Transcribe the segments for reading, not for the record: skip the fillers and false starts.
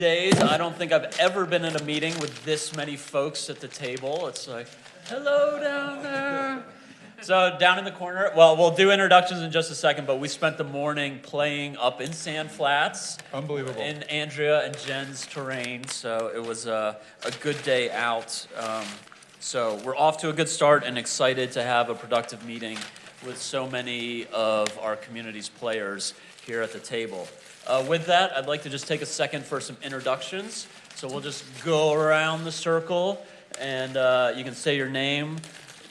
Days. I don't think I've ever been in a meeting with this many folks at the table. It's like, hello down there. So down in the corner, well, we'll do introductions in just a second, but we spent the morning playing up in Sand Flats. Unbelievable. In Andrea and Jen's terrain, so it was a good day out. So we're off to a good start and excited to have a productive meeting with so many of our community's players here at the table. With that, I'd like to just take a second for some introductions. So we'll just go around the circle, and you can say your name,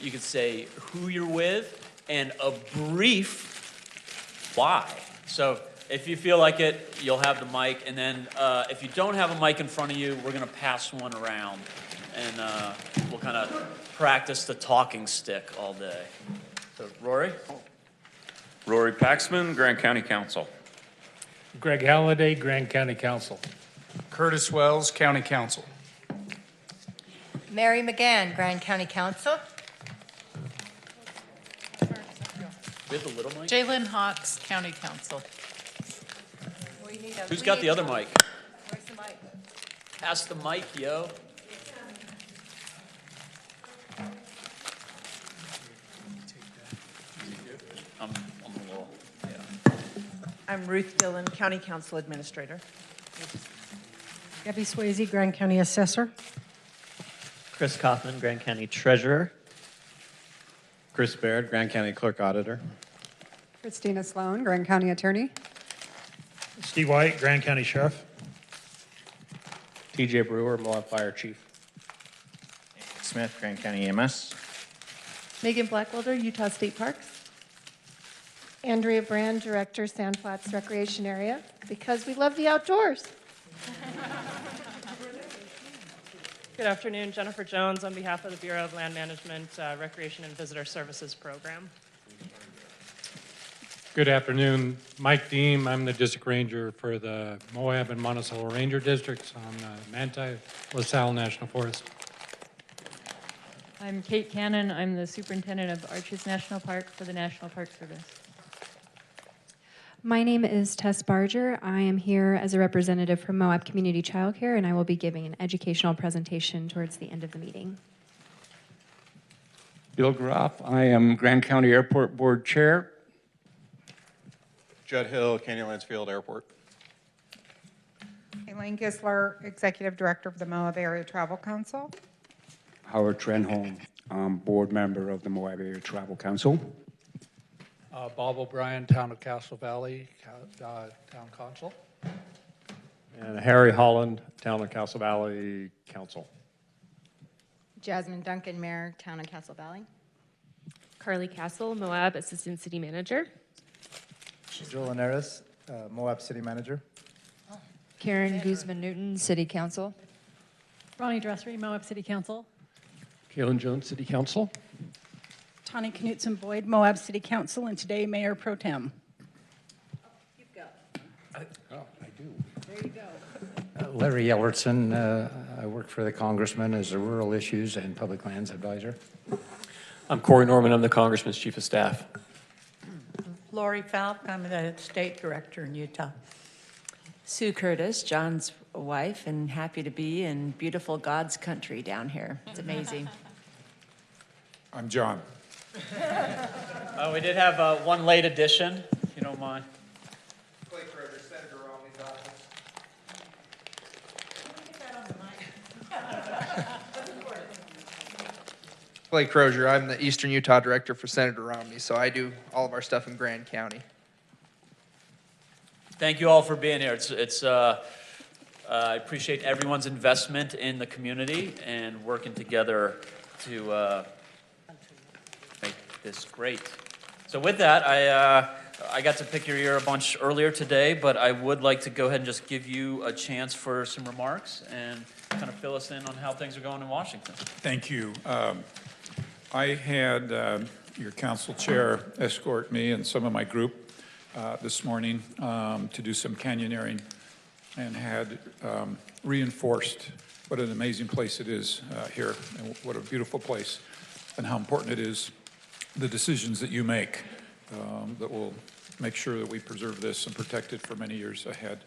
you can say who you're with, and a brief why. So if you feel like it, you'll have the mic, and then if you don't have a mic in front of you, we're gonna pass one around, and we'll kind of practice the talking stick all day. So Rory? Rory Paxman, Grand County Council. Greg Halliday, Grand County Council. Curtis Wells, County Council. Mary McGann, Grand County Council. We have the little mic? Jalen Hawks, County Council. Who's got the other mic? Where's the mic? Pass the mic, yo. I'm a little, yeah. I'm Ruth Dillon, County Council Administrator. Debbie Swayze, Grand County Assessor. Chris Kaufman, Grand County Treasurer. Chris Baird, Grand County Clerk Auditor. Christina Sloan, Grand County Attorney. Steve White, Grand County Sheriff. TJ Brewer, Moab Fire Chief. Smith, Grand County EMS. Megan Blackwelder, Utah State Parks. Andrea Brand, Director, Sand Flats Recreation Area, because we love the outdoors. Good afternoon, Jennifer Jones on behalf of the Bureau of Land Management, Recreation and Visitor Services Program. Good afternoon, Mike Deem. I'm the District Ranger for the Moab and Monticello Ranger Districts on Manti LaSalle National Forest. I'm Kate Cannon. I'm the Superintendent of Arches National Park for the National Park Service. My name is Tess Barger. I am here as a representative from Moab Community Childcare, and I will be giving an educational presentation towards the end of the meeting. Bill Groff. I am Grand County Airport Board Chair. Judd Hill, Canyon-Lansfield Airport. Elaine Gisler, Executive Director of the Moab Area Travel Council. Howard Trenholm, Board Member of the Moab Area Travel Council. Bob O'Brien, Town of Castle Valley, Town Council. And Harry Holland, Town of Castle Valley Council. Jasmine Duncan, Mayor, Town of Castle Valley. Carly Castle, Moab Assistant City Manager. Joel Linares, Moab City Manager. Karen Guzman-Newton, City Council. Ronnie Dressery, Moab City Council. Kalen Jones, City Council. Tani Knutson-Boyd, Moab City Council, and today Mayor Pro Tem. You've got. Oh, I do. There you go. Larry Ellertson, I work for the Congressman as a Rural Issues and Public Lands Advisor. I'm Corey Norman, I'm the Congressman's Chief of Staff. Lori Falk, I'm the State Director in Utah. Sue Curtis, John's wife, and happy to be in beautiful God's country down here. It's amazing. I'm John. We did have one late addition, if you don't mind. Clay Kroger, Senator Romney's office. Clay Crozier, I'm the Eastern Utah Director for Senator Romney, so I do all of our stuff in Grand County. Thank you all for being here. I appreciate everyone's investment in the community and working together to make this great. So with that, I got to pick your ear a bunch earlier today, but I would like to go ahead and just give you a chance for some remarks and kind of fill us in on how things are going in Washington. Thank you. I had your council chair escort me and some of my group this morning to do some canyoneering and had reinforced what an amazing place it is here and what a beautiful place and how important it is, the decisions that you make that will make sure that we preserve this and protect it for many years ahead.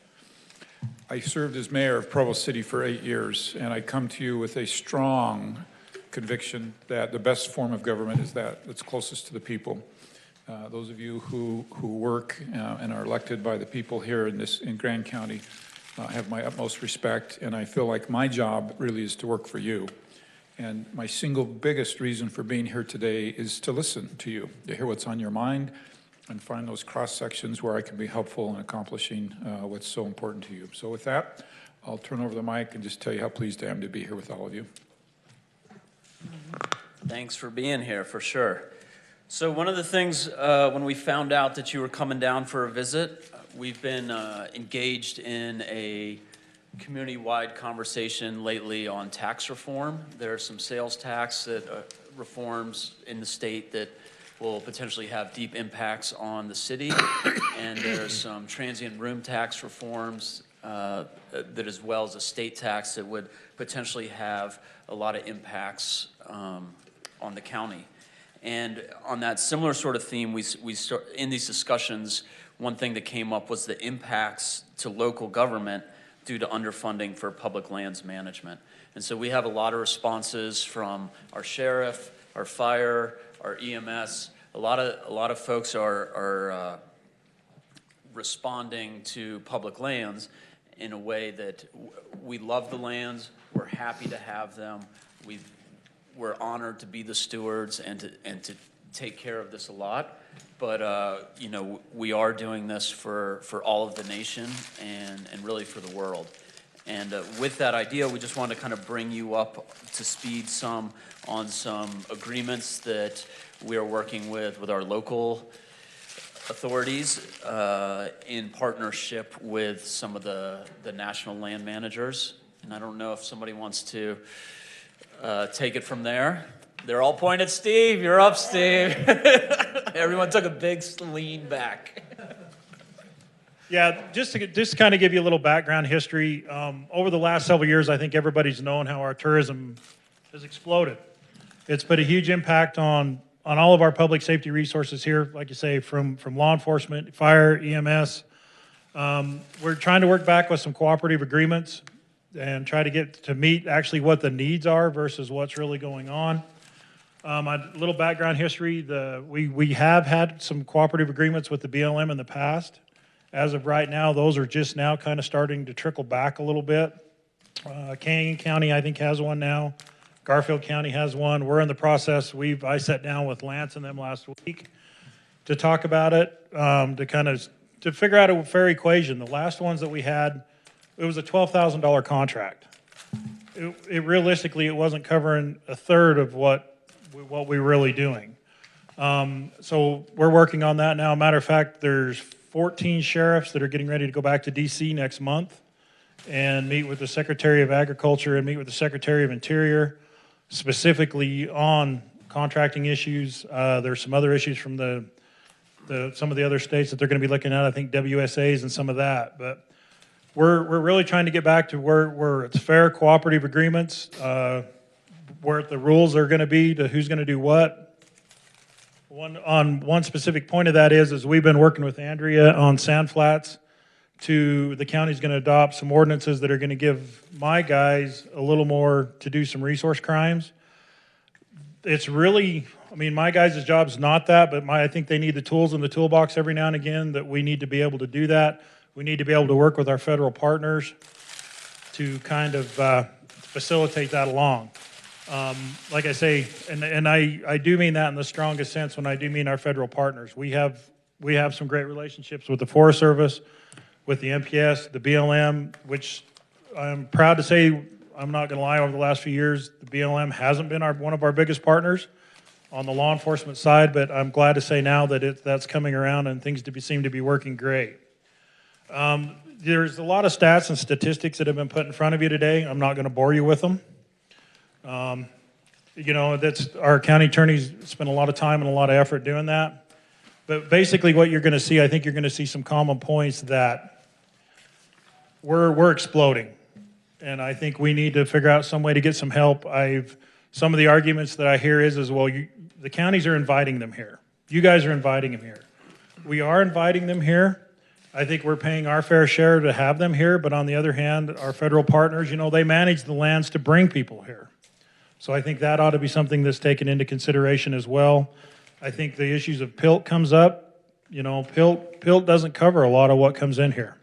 I served as mayor of Provo City for 8 years, and I come to you with a strong conviction that the best form of government is that's closest to the people. Those of you who work and are elected by the people here in Grand County have my utmost respect, and I feel like my job really is to work for you. And my single biggest reason for being here today is to listen to you, to hear what's on your mind, and find those cross-sections where I can be helpful in accomplishing what's so important to you. So with that, I'll turn over the mic and just tell you how pleased I am to be here with all of you. Thanks for being here, for sure. So one of the things, when we found out that you were coming down for a visit, we've been engaged in a community-wide conversation lately on tax reform. There are some sales tax reforms in the state that will potentially have deep impacts on the city, and there's some transient room tax reforms that, as well as a state tax, that would potentially have a lot of impacts on the county. And on that similar sort of theme, we start, in these discussions, one thing that came up was the impacts to local government due to underfunding for public lands management. And so we have a lot of responses from our sheriff, our fire, our EMS. A lot of folks are responding to public lands in a way that we love the lands, we're happy to have them, we're honored to be the stewards and to take care of this a lot. But you know, we are doing this for all of the nation and really for the world. And with that idea, we just want to kind of bring you up to speed on some agreements that we are working with our local authorities in partnership with some of the national land managers. And I don't know if somebody wants to take it from there. They're all pointing at Steve. You're up, Steve. Everyone took a big lean back. Yeah, just to kind of give you a little background history, over the last several years, I think everybody's known how our tourism has exploded. It's put a huge impact on all of our public safety resources here, like you say, from law enforcement, fire, EMS. We're trying to work back with some cooperative agreements and try to get to meet actually what the needs are versus what's really going on. A little background history, we have had some cooperative agreements with the BLM in the past. As of right now, those are just now kind of starting to trickle back a little bit. Canyon County, I think, has one now. Garfield County has one. We're in the process. I sat down with Lance and them last week to talk about it, to figure out a fair equation. The last ones that we had, it was a $12,000 contract. Realistically, it wasn't covering a third of what we're really doing. So we're working on that now. Matter of fact, there's 14 sheriffs that are getting ready to go back to D.C. next month and meet with the Secretary of Agriculture and meet with the Secretary of Interior, specifically on contracting issues. There's some other issues from some of the other states that they're going to be looking at, I think WSAs and some of that. But we're really trying to get back to where it's fair cooperative agreements, where the rules are going to be to who's going to do what. One specific point of that is we've been working with Andrea on Sand Flats. The county's going to adopt some ordinances that are going to give my guys a little more to do some resource crimes. It's really, my guys' job's not that, but I think they need the tools in the toolbox every now and again that we need to be able to do that. We need to be able to work with our federal partners to kind of facilitate that along. Like I say, and I do mean that in the strongest sense when I do mean our federal partners. We have some great relationships with the Forest Service, with the MPS, the BLM, which I'm proud to say, I'm not going to lie, over the last few years, the BLM hasn't been one of our biggest partners on the law enforcement side, but I'm glad to say now that that's coming around and things seem to be working great. There's a lot of stats and statistics that have been put in front of you today. I'm not going to bore you with them. That's our county attorneys spent a lot of time and a lot of effort doing that. But basically what you're going to see, I think you're going to see some common points that we're exploding. And I think we need to figure out some way to get some help. Some of the arguments that I hear is the counties are inviting them here. You guys are inviting them here. We are inviting them here, I think we're paying our fair share to have them here, but on the other hand, our federal partners, you know, they manage the lands to bring people here. So I think that ought to be something that's taken into consideration as well. I think the issues of PILT comes up. You know, PILT doesn't cover a lot of what comes in here.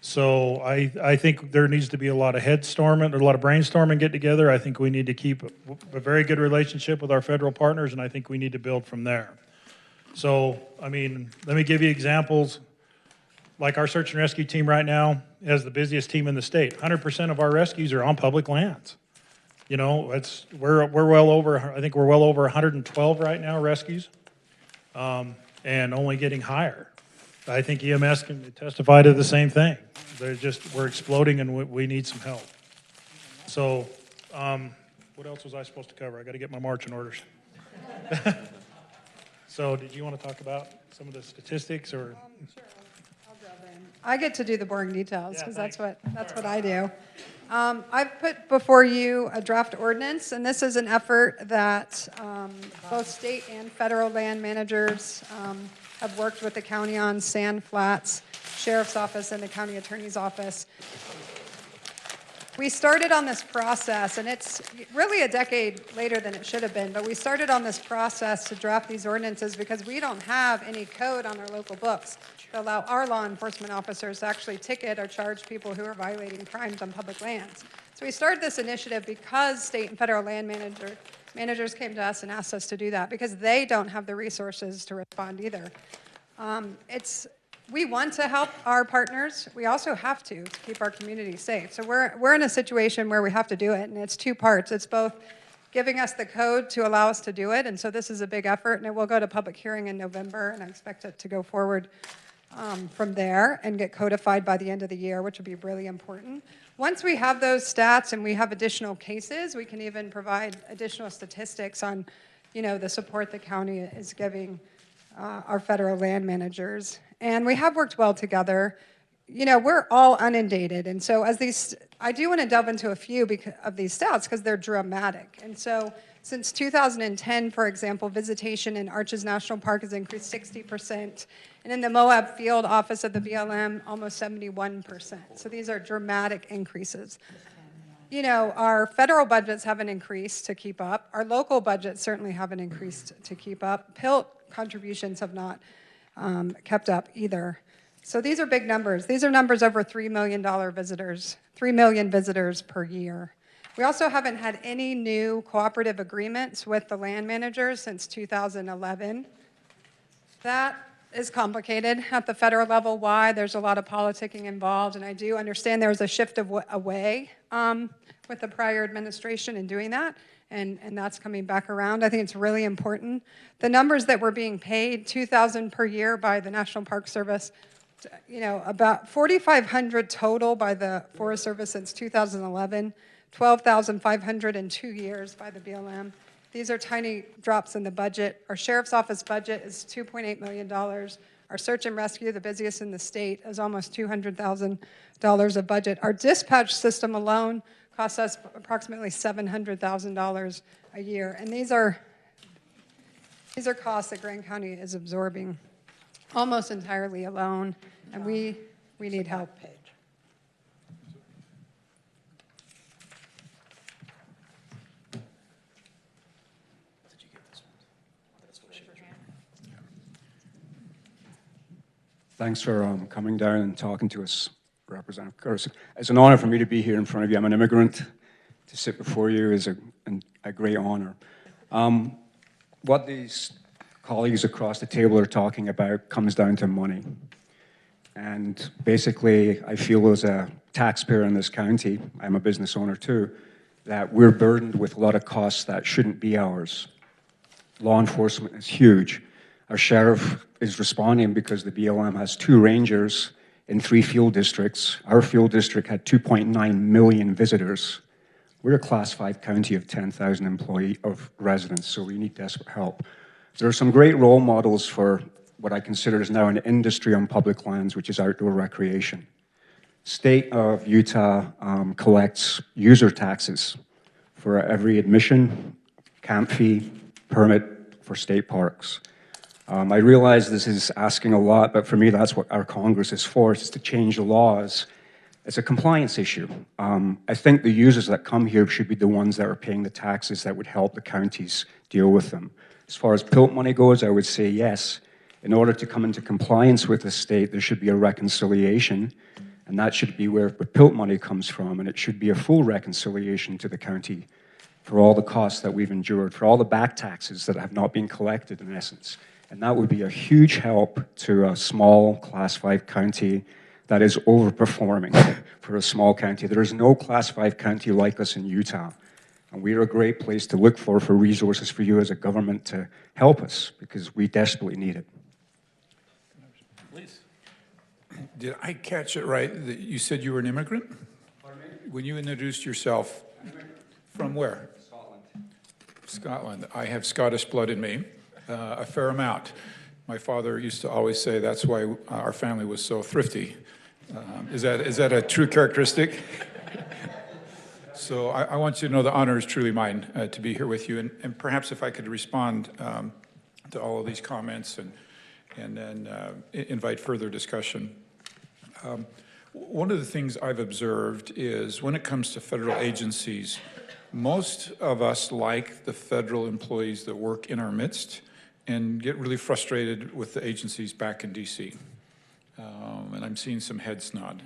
So I think there needs to be a lot of headstorming, or a lot of brainstorming get together. I think we need to keep a very good relationship with our federal partners, and I think we need to build from there. So, I mean, let me give you examples. Like our search and rescue team right now has the busiest team in the state. 100% of our rescues are on public lands. You know, we're well over, I think we're well over 112 right now rescues, and only getting higher. I think EMS can testify to the same thing. We're exploding and we need some help. So, what else was I supposed to cover? I got to get my marching orders. So, did you want to talk about some of the statistics or? Sure. I'll delve in. I get to do the boring details because that's what I do. I've put before you a draft ordinance, and this is an effort that both state and federal land managers have worked with the county on, Sand Flats, Sheriff's Office, and the County Attorney's Office. We started on this process, and it's really a decade later than it should have been, but we started on this process to draft these ordinances because we don't have any code on our local books to allow our law enforcement officers to actually ticket or charge people who are violating crimes on public lands. So we started this initiative because state and federal land managers came to us and asked us to do that because they don't have the resources to respond either. We want to help our partners. We also have to keep our community safe. So we're in a situation where we have to do it, and it's two parts. It's both giving us the code to allow us to do it, and so this is a big effort, and it will go to public hearing in November, and I expect it to go forward from there and get codified by the end of the year, which would be really important. Once we have those stats and we have additional cases, we can even provide additional statistics on, you know, the support the county is giving our federal land managers. And we have worked well together. You know, we're all inundated. And so I do want to delve into a few of these stats because they're dramatic. And so since 2010, for example, visitation in Arches National Park has increased 60%. And in the Moab Field Office of the BLM, almost 71%. So these are dramatic increases. You know, our federal budgets haven't increased to keep up. Our local budgets certainly haven't increased to keep up. PILT contributions have not kept up either. So these are big numbers. These are numbers over $3 million visitors, 3 million visitors per year. We also haven't had any new cooperative agreements with the land managers since 2011. That is complicated at the federal level. Why? There's a lot of politicking involved, and I do understand there was a shift away with the prior administration in doing that. And that's coming back around. I think it's really important. The numbers that were being paid, $2,000 per year by the National Park Service, you know, about 4,500 total by the Forest Service since 2011, 12,500 in 2 years by the BLM. These are tiny drops in the budget. Our Sheriff's Office budget is $2.8 million. Our search and rescue, the busiest in the state, is almost $200,000 of budget. Our dispatch system alone costs us approximately $700,000 a year. And these are costs that Grand County is absorbing almost entirely alone, and we need help. Thanks for coming down and talking to us, Representative Curtis. It's an honor for me to be here in front of you. I'm an immigrant. To sit before you is a great honor. What these colleagues across the table are talking about comes down to money. And basically, I feel as a taxpayer in this county, I'm a business owner too, that we're burdened with a lot of costs that shouldn't be ours. Law enforcement is huge. Our sheriff is responding because the BLM has 2 rangers in 3 field districts. Our field district had 2.9 million visitors. We're a Class 5 county of 10,000 residents, so we need desperate help. There are some great role models for what I consider is now an industry on public lands, which is outdoor recreation. State of Utah collects user taxes for every admission, camp fee, permit for state parks. I realize this is asking a lot, but for me, that's what our Congress is for, is to change the laws. It's a compliance issue. I think the users that come here should be the ones that are paying the taxes that would help the counties deal with them. As far as PILT money goes, I would say yes. In order to come into compliance with the state, there should be a reconciliation, and that should be where the PILT money comes from, and it should be a full reconciliation to the county for all the costs that we've endured, for all the back taxes that have not been collected, in essence. And that would be a huge help to a small Class 5 county that is overperforming for a small county. There is no Class 5 county like us in Utah. And we're a great place to look for resources for you as a government to help us, because we desperately need it. Please. Did I catch it right that you said you were an immigrant? Pardon me? When you introduced yourself, from where? Scotland. Scotland. I have Scottish blood in me, a fair amount. My father used to always say that's why our family was so thrifty. Is that a true characteristic? So I want you to know the honor is truly mine to be here with you. And perhaps if I could respond to all of these comments and then invite further discussion. One of the things I've observed is when it comes to federal agencies, most of us like the federal employees that work in our midst and get really frustrated with the agencies back in D.C. And I'm seeing some heads nod.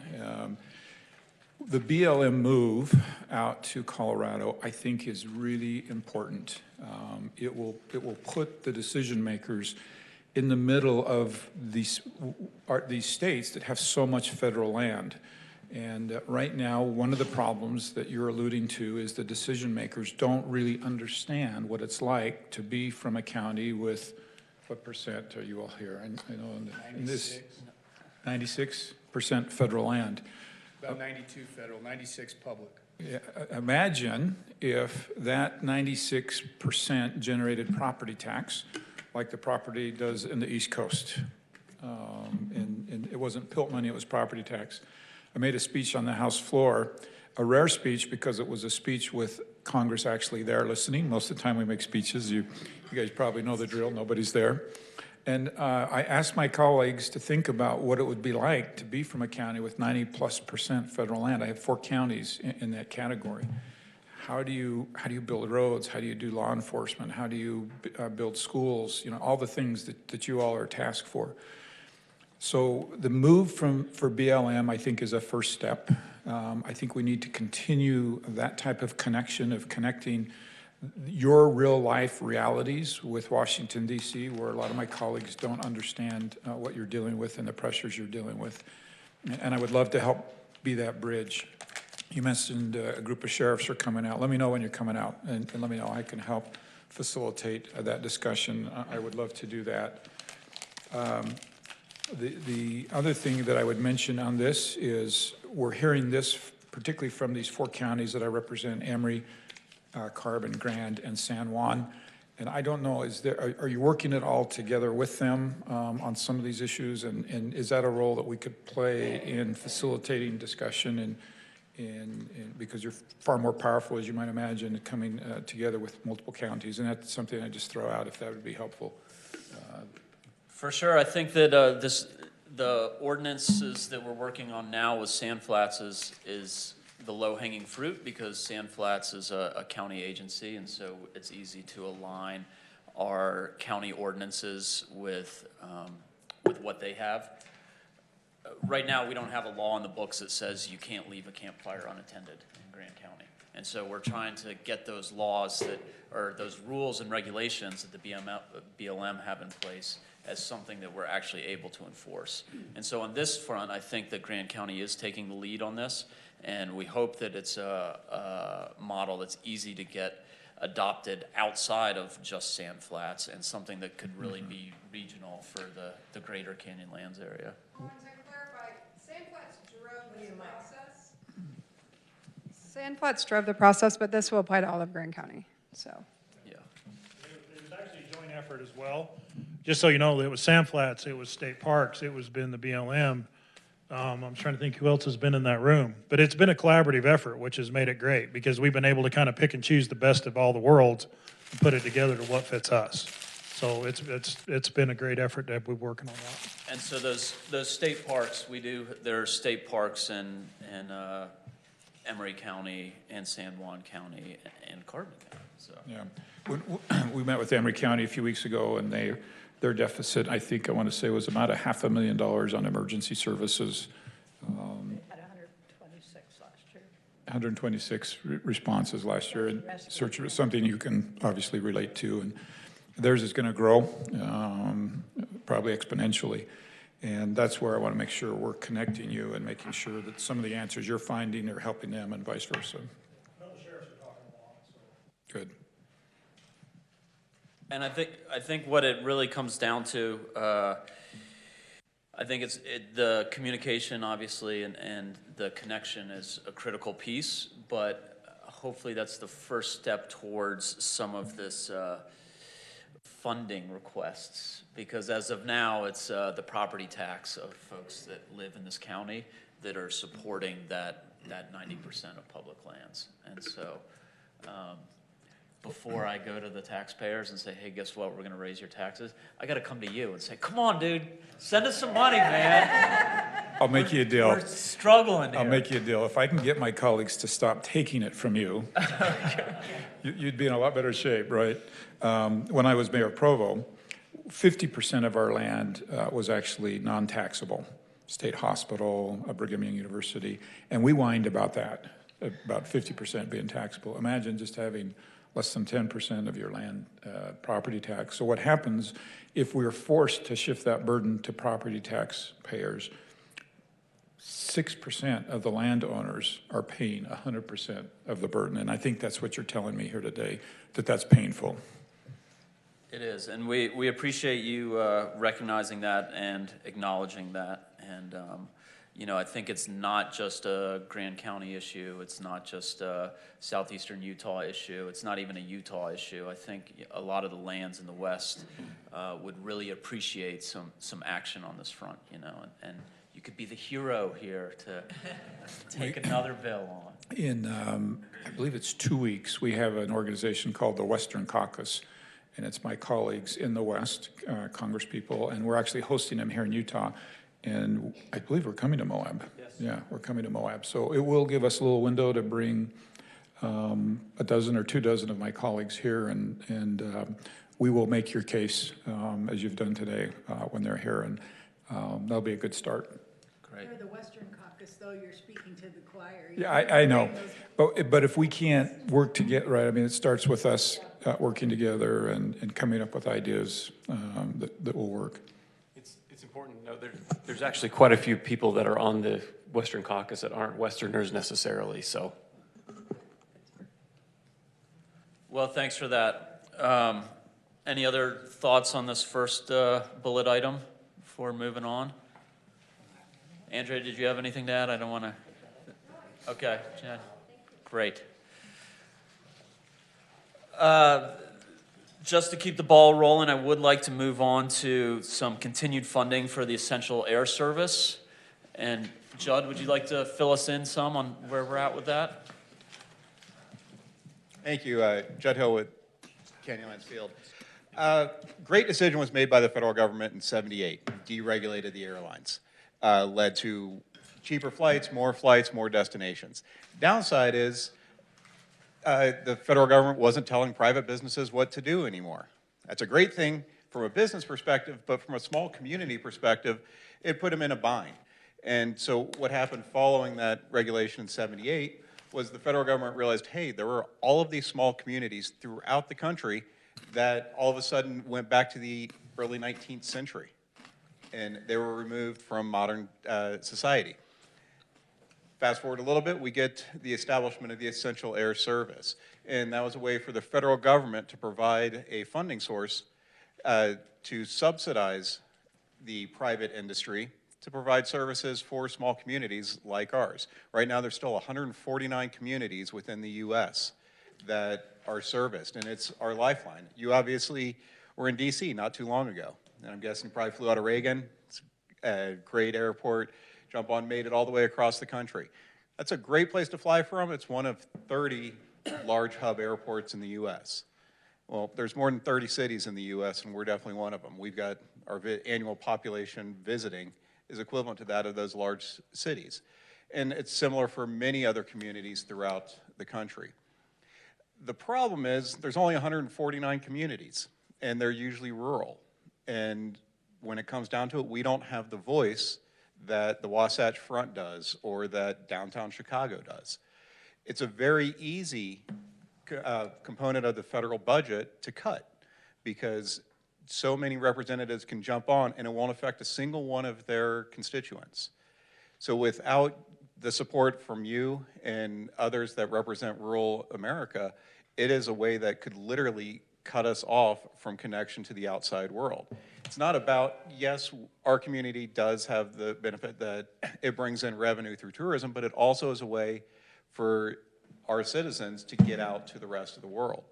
The BLM move out to Colorado, I think, is really important. It will put the decision makers in the middle of these states that have so much federal land. And right now, one of the problems that you're alluding to is the decision makers don't really understand what it's like to be from a county with, what percent are you all here? I know in this 96% federal land. About 92 federal, 96 public. Yeah, imagine if that 96% generated property tax like the property does in the East Coast. And it wasn't PILT money, it was property tax. I made a speech on the House floor, a rare speech because it was a speech with Congress actually there listening. Most of the time we make speeches, you guys probably know the drill, nobody's there. And I asked my colleagues to think about what it would be like to be from a county with 90+% federal land. I have 4 counties in that category. How do you build roads? How do you do law enforcement? How do you build schools? You know, all the things that you all are tasked for. So the move for BLM, I think, is a first step. I think we need to continue that type of connection, of connecting your real life realities with Washington, D.C., where a lot of my colleagues don't understand what you're dealing with and the pressures you're dealing with. And I would love to help be that bridge. You mentioned a group of sheriffs are coming out. Let me know when you're coming out, and let me know. I can help facilitate that discussion. I would love to do that. The other thing that I would mention on this is we're hearing this particularly from these 4 counties that I represent, Emory, Carbon, Grand, and San Juan. And I don't know, are you working at all together with them on some of these issues? And is that a role that we could play in facilitating discussion and because you're far more powerful, as you might imagine, coming together with multiple counties? And that's something I just throw out if that would be helpful. For sure, I think that the ordinances that we're working on now with Sand Flats is the low-hanging fruit, because Sand Flats is a county agency, and so it's easy to align our county ordinances with what they have. Right now, we don't have a law in the books that says you can't leave a campfire unattended in Grand County. And so we're trying to get those laws or those rules and regulations that the BLM have in place as something that we're actually able to enforce. And so on this front, I think that Grand County is taking the lead on this, and we hope that it's a model that's easy to get adopted outside of just Sand Flats, and something that could really be regional for the greater Canyonlands area. Sand Flats drove this process. Sand Flats drove the process, but this will apply to all of Grand County. So, yeah, it was actually a joint effort as well. Just so you know, it was Sand Flats, it was State Parks, it was been the BLM. I'm trying to think who else has been in that room, but it's been a collaborative effort, which has made it great because we've been able to kind of pick and choose the best of all the worlds and put it together to what fits us. So it's been a great effort to be working on that. And so those state parks, there are state parks in Emery County and San Juan County and Carbon County, so. Yeah, we met with Emery County a few weeks ago, and their deficit, I think, I want to say, was about $500,000 on emergency services. Had 126 last year. 126 responses last year, and search is something you can obviously relate to, and theirs is going to grow, probably exponentially. And that's where I want to make sure we're connecting you and making sure that some of the answers you're finding are helping them and vice versa. Good. And I think what it really comes down to, I think it's the communication, obviously, and the connection is a critical piece, but hopefully that's the first step towards some of this funding requests, because as of now, it's the property tax of folks that live in this county that are supporting that 90% of public lands. And so before I go to the taxpayers and say, hey, guess what, we're going to raise your taxes, I got to come to you and say, come on, dude, send us some money, man. I'll make you a deal. We're struggling here. I'll make you a deal. If I can get my colleagues to stop taking it from you, you'd be in a lot better shape, right? When I was mayor of Provo, 50% of our land was actually non-taxable. State hospital, Brigham Young University, and we whined about that, about 50% being taxable. Imagine just having less than 10% of your land property tax. So what happens if we're forced to shift that burden to property tax payers? 6% of the landowners are paying 100% of the burden, and I think that's what you're telling me here today, that that's painful. It is, and we appreciate you recognizing that and acknowledging that. And you know, I think it's not just a Grand County issue. It's not just a southeastern Utah issue. It's not even a Utah issue. I think a lot of the lands in the West would really appreciate some action on this front. You know, and you could be the hero here to take another bill on. In I believe it's 2 weeks, we have an organization called the Western Caucus. And it's my colleagues in the West, congresspeople, and we're actually hosting them here in Utah. And I believe we're coming to Moab. Yes. Yeah, we're coming to Moab. So it will give us a little window to bring a dozen or 2 dozen of my colleagues here, and we will make your case, as you've done today, when they're here, and that'll be a good start. Great. You're the Western Caucus, though, you're speaking to the choir. Yeah, I know. But if we can't work together, right, I mean, it starts with us working together and coming up with ideas that will work. It's important to know there's actually quite a few people that are on the Western Caucus that aren't Westerners necessarily, so. Well, thanks for that. Any other thoughts on this first bullet item before moving on? Andrea, did you have anything to add? I don't want to. Okay, Jen. Great. Just to keep the ball rolling, I would like to move on to some continued funding for the Essential Air Service. And Judd, would you like to fill us in some on where we're at with that? Thank you. Judd Hill with Canyonlands Field. Great decision was made by the federal government in '78, deregulated the airlines. Led to cheaper flights, more destinations. Downside is the federal government wasn't telling private businesses what to do anymore. That's a great thing from a business perspective, but from a small community perspective, it put them in a bind. And so what happened following that regulation in '78 was the federal government realized, hey, there were all of these small communities throughout the country that all of a sudden went back to the early 19th century. And they were removed from modern society. Fast forward a little bit, we get the establishment of the Essential Air Service. And that was a way for the federal government to provide a funding source to subsidize the private industry to provide services for small communities like ours. Right now, there's still 149 communities within the U.S. that are serviced, and it's our lifeline. You obviously were in D.C. not too long ago, and I'm guessing you probably flew out of Reagan. It's a great airport. Jump on, made it all the way across the country. That's a great place to fly from. It's one of 30 large hub airports in the U.S. Well, there's more than 30 cities in the U.S., and we're definitely one of them. We've got our annual population visiting is equivalent to that of those large cities. And it's similar for many other communities throughout the country. The problem is there's only 149 communities, and they're usually rural. And when it comes down to it, we don't have the voice that the Wasatch Front does or that downtown Chicago does. It's a very easy component of the federal budget to cut because so many representatives can jump on and it won't affect a single one of their constituents. So without the support from you and others that represent rural America, it is a way that could literally cut us off from connection to the outside world. It's not about, yes, our community does have the benefit that it brings in revenue through tourism, but it also is a way for our citizens to get out to the rest of the world.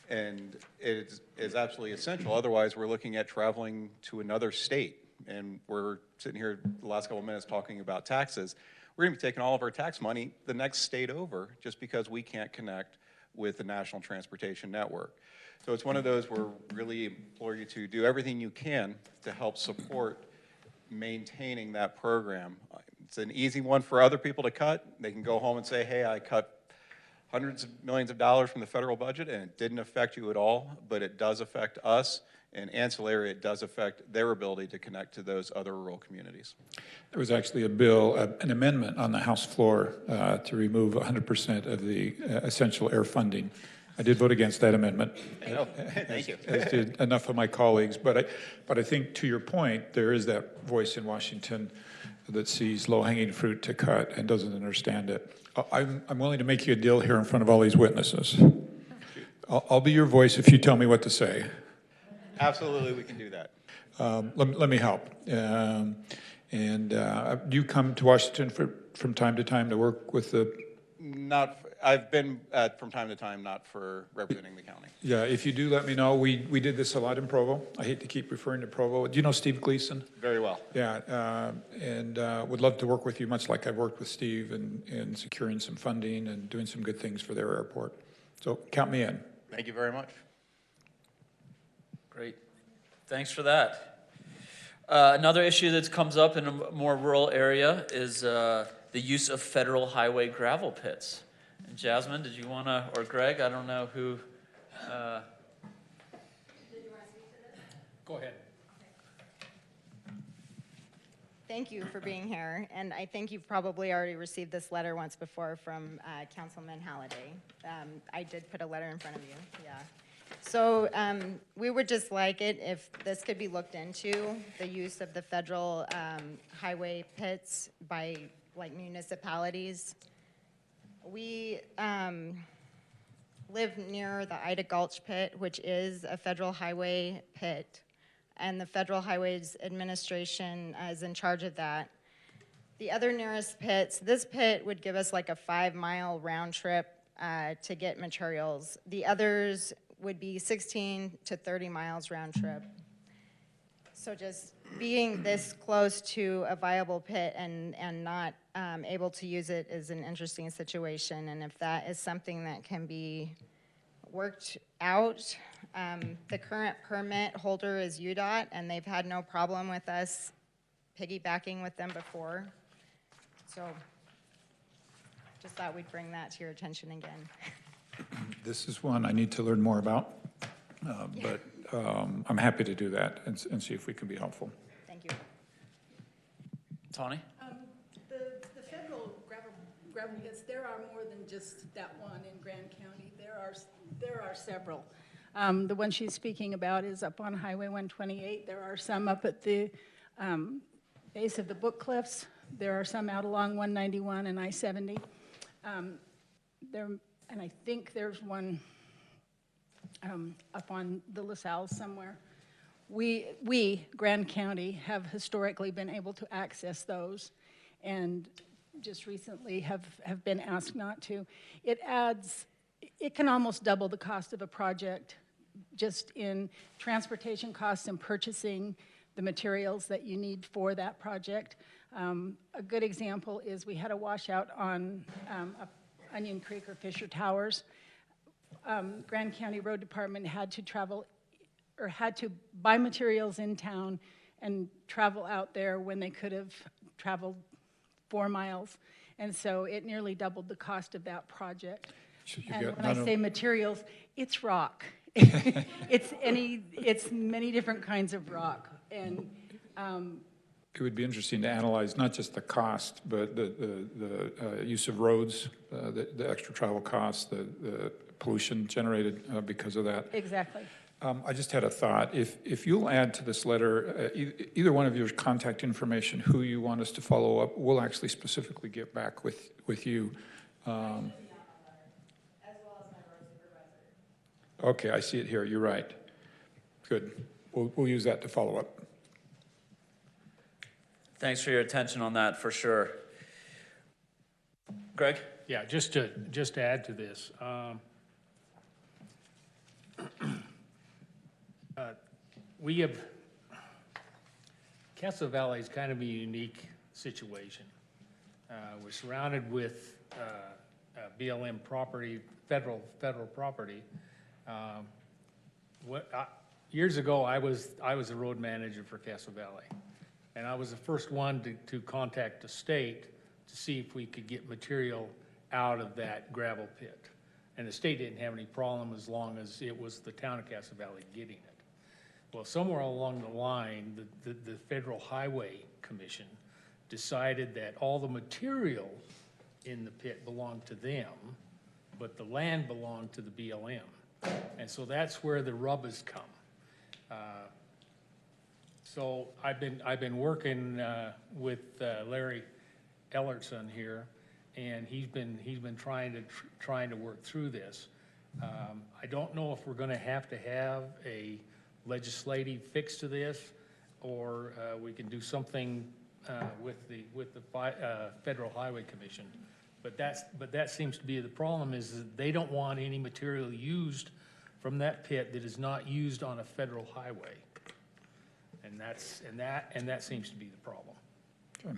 And it is absolutely essential. Otherwise, we're looking at traveling to another state. And we're sitting here the last couple of minutes talking about taxes. We're going to be taking all of our tax money the next state over just because we can't connect with the National Transportation Network. So it's one of those where we really implore you to do everything you can to help support maintaining that program. It's an easy one for other people to cut. They can go home and say, hey, I cut hundreds of millions of dollars from the federal budget and it didn't affect you at all, but it does affect us, and ancillary, it does affect their ability to connect to those other rural communities. There was actually a bill, an amendment on the House floor to remove 100% of the essential air funding. I did vote against that amendment. Oh, thank you. As did enough of my colleagues. But I think, to your point, there is that voice in Washington that sees low-hanging fruit to cut and doesn't understand it. I'm willing to make you a deal here in front of all these witnesses. I'll be your voice if you tell me what to say. Absolutely, we can do that. Let me help. Do you come to Washington from time to time to work with the... I've been from time to time, not for representing the county. Yeah, if you do, let me know. We did this a lot in Provo. I hate to keep referring to Provo. Do you know Steve Gleason? Very well. Yeah, would love to work with you, much like I've worked with Steve in securing some funding and doing some good things for their airport. So count me in. Thank you very much. Great. Thanks for that. Another issue that comes up in a more rural area is the use of federal highway gravel pits. And Jasmine, did you want to, or Greg, I don't know who. Did you want to speak to this? Go ahead. Thank you for being here, and I think you've probably already received this letter once before from Councilman Halliday. I did put a letter in front of you, yeah. So we would just like it if this could be looked into, the use of the federal highway pits by like municipalities. We live near the Ida Gulch pit, which is a federal highway pit, and the Federal Highways Administration is in charge of that. The other nearest pits, this pit would give us like a 5-mile round trip to get materials. The others would be 16 to 30 miles round trip. So just being this close to a viable pit and not able to use it is an interesting situation. And if that is something that can be worked out, the current permit holder is UDOT, and they've had no problem with us piggybacking with them before. So just thought we'd bring that to your attention again. This is one I need to learn more about, but I'm happy to do that and see if we can be helpful. Thank you. Tawny? The federal gravel pits, there are more than just that one in Grand County. There are several. The one she's speaking about is up on Highway 128. There are some up at the base of the Book Cliffs. There are some out along 191 and I-70. And I think there's one up on the LaSalle somewhere. We, Grand County, have historically been able to access those, and just recently have been asked not to. It can almost double the cost of a project just in transportation costs and purchasing the materials that you need for that project. A good example is we had a washout on Onion Creek or Fisher Towers. Grand County Road Department had to travel, or had to buy materials in town and travel out there when they could have traveled 4 miles. And so it nearly doubled the cost of that project. So you And got when I none of- say materials, it's rock. It's many different kinds of rock. And It would be interesting to analyze not just the cost, but the use of roads, the extra travel costs, the pollution generated because of that. exactly. I just had a thought. If you'll add to this letter, either one of your contact information, who you want us to follow up, we'll actually specifically get back with you. Okay, I see it here. You're right. Good. We'll use that to follow up. Thanks for your attention on that, for sure. Greg? Yeah, just to add to this. We have, Castle Valley is kind of a unique situation. We're surrounded with BLM property, federal property. Years ago, I was a road manager for Castle Valley, and I was the first one to contact the state to see if we could get material out of that gravel pit. And the state didn't have any problem as long as it was the town of Castle Valley getting it. Well, somewhere along the line, the Federal Highway Commission decided that all the material in the pit belonged to them, but the land belonged to the BLM. And so that's where the rub has come. So I've been working with Larry Ellertson here, and he's been trying to work through this. I don't know if we're going to have a legislative fix to this, or we can do something with the Federal Highway Commission. But that seems to be the problem, is that they don't want any material used from that pit that is not used on a federal highway. And that seems to be the problem. Okay.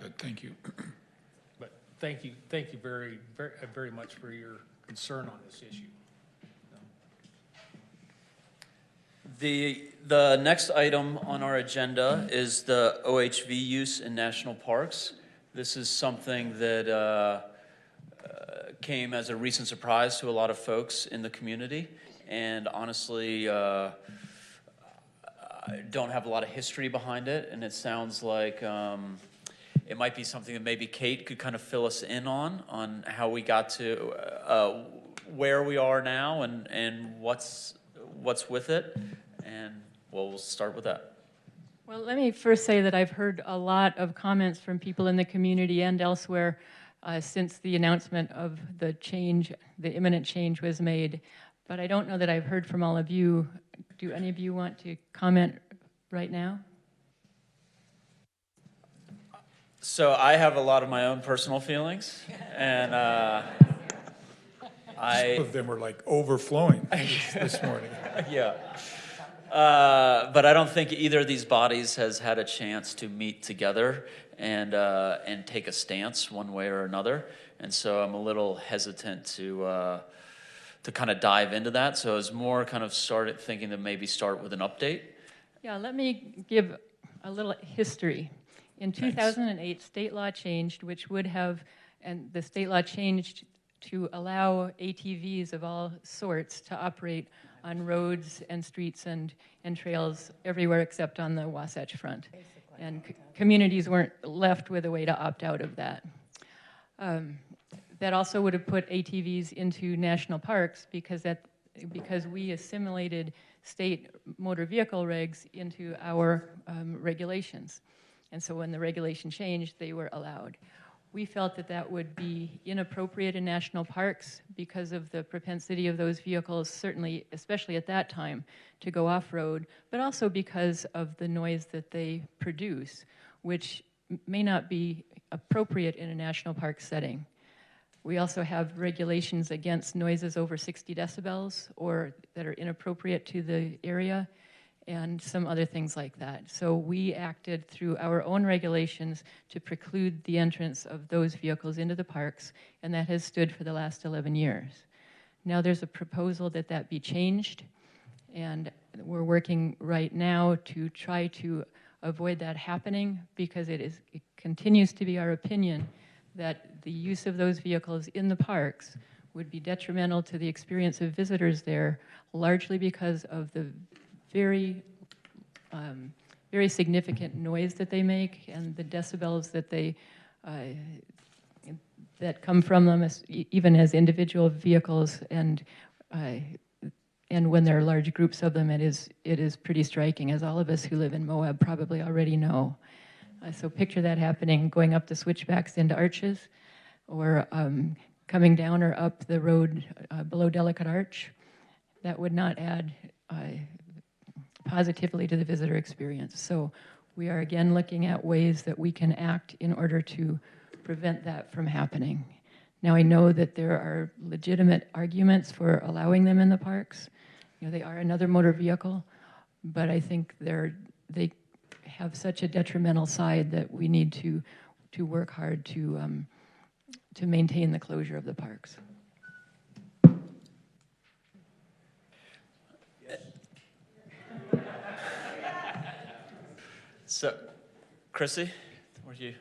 Good. Thank you. But thank you very, very, very much for your concern on this issue. The next item on our agenda is the OHV use in national parks. This is something that came as a recent surprise to a lot of folks in the community, and honestly, I don't have a lot of history behind it, and it sounds like it might be something that maybe Kate could kind of fill us in on how we got to where we are now and what's with it, and we'll start with that. Well, let me first say that I've heard a lot of comments from people in the community and elsewhere since the announcement of the imminent change was made. But I don't know that I've heard from all of you. Do any of you want to comment right now? So I have a lot of my own personal feelings, and Some of them were like overflowing this morning. Yeah. But I don't think either of these bodies has had a chance to meet together and take a stance one way or another. And so I'm a little hesitant to kind of dive into that. So I was more kind of thinking to maybe start with an update. Yeah, let me give a little history. In 2008, state law changed, which would have, and the state law changed to allow ATVs of all sorts to operate on roads and streets and trails everywhere except on the Wasatch Front. And communities weren't left with a way to opt out of that. That also would have put ATVs into national parks because we assimilated state motor vehicle regs into our regulations. And so when the regulation changed, they were allowed. We felt that that would be inappropriate in national parks because of the propensity of those vehicles, certainly, especially at that time, to go off-road, but also because of the noise that they produce, which may not be appropriate in a national park setting. We also have regulations against noises over 60 decibels or that are inappropriate to the area, and some other things like that. So we acted through our own regulations to preclude the entrance of those vehicles into the parks, and that has stood for the last 11 years. Now there's a proposal that that be changed, and we're working right now to try to avoid that happening, because it continues to be our opinion that the use of those vehicles in the parks would be detrimental to the experience of visitors there, largely because of the very significant noise that they make and the decibels that they that come from them, even as individual vehicles, and when there are large groups of them, it is pretty striking, as all of us who live in Moab probably already know. So picture that happening, going up the switchbacks into Arches, or coming down or up the road below Delicate Arch. That would not add positively to the visitor experience. So we are again looking at ways that we can act in order to prevent that from happening. Now, I know that there are legitimate arguments for allowing them in the parks. You know, they are another motor vehicle, but I think they have such a detrimental side that we need to work hard to maintain the closure of the parks. So, Chrissy, were you?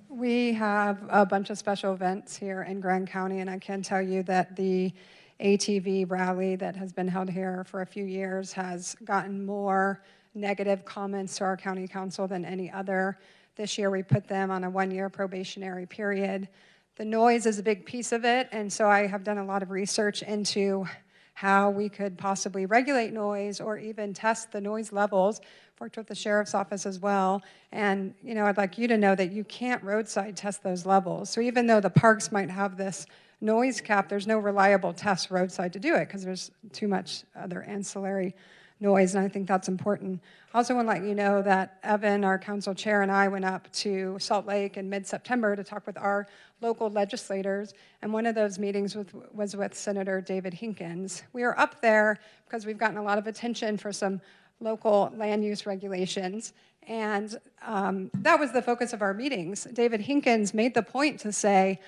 We have a bunch of special events here in Grand County, and I can tell you that the ATV rally that has been held here for a few years has gotten more negative comments to our county council than any other. This year we put them on a 1-year probationary period. The noise is a big piece of it, and so I have done a lot of research into how we could possibly regulate noise or even test the noise levels. Worked with the sheriff's office as well. And you know, I'd like you to know that you can't roadside test those levels. So even though the parks might have this noise cap, there's no reliable test roadside to do it because there's too much other ancillary noise, and I think that's important. I also want to let you know that Evan, our council chair, and I went up to Salt Lake in mid-September to talk with our local legislators, and one of those meetings was with Senator David Hinkins. We were up there because we've gotten a lot of attention for some local land use regulations, and that was the focus of our meetings. David Hinkins made the point to say,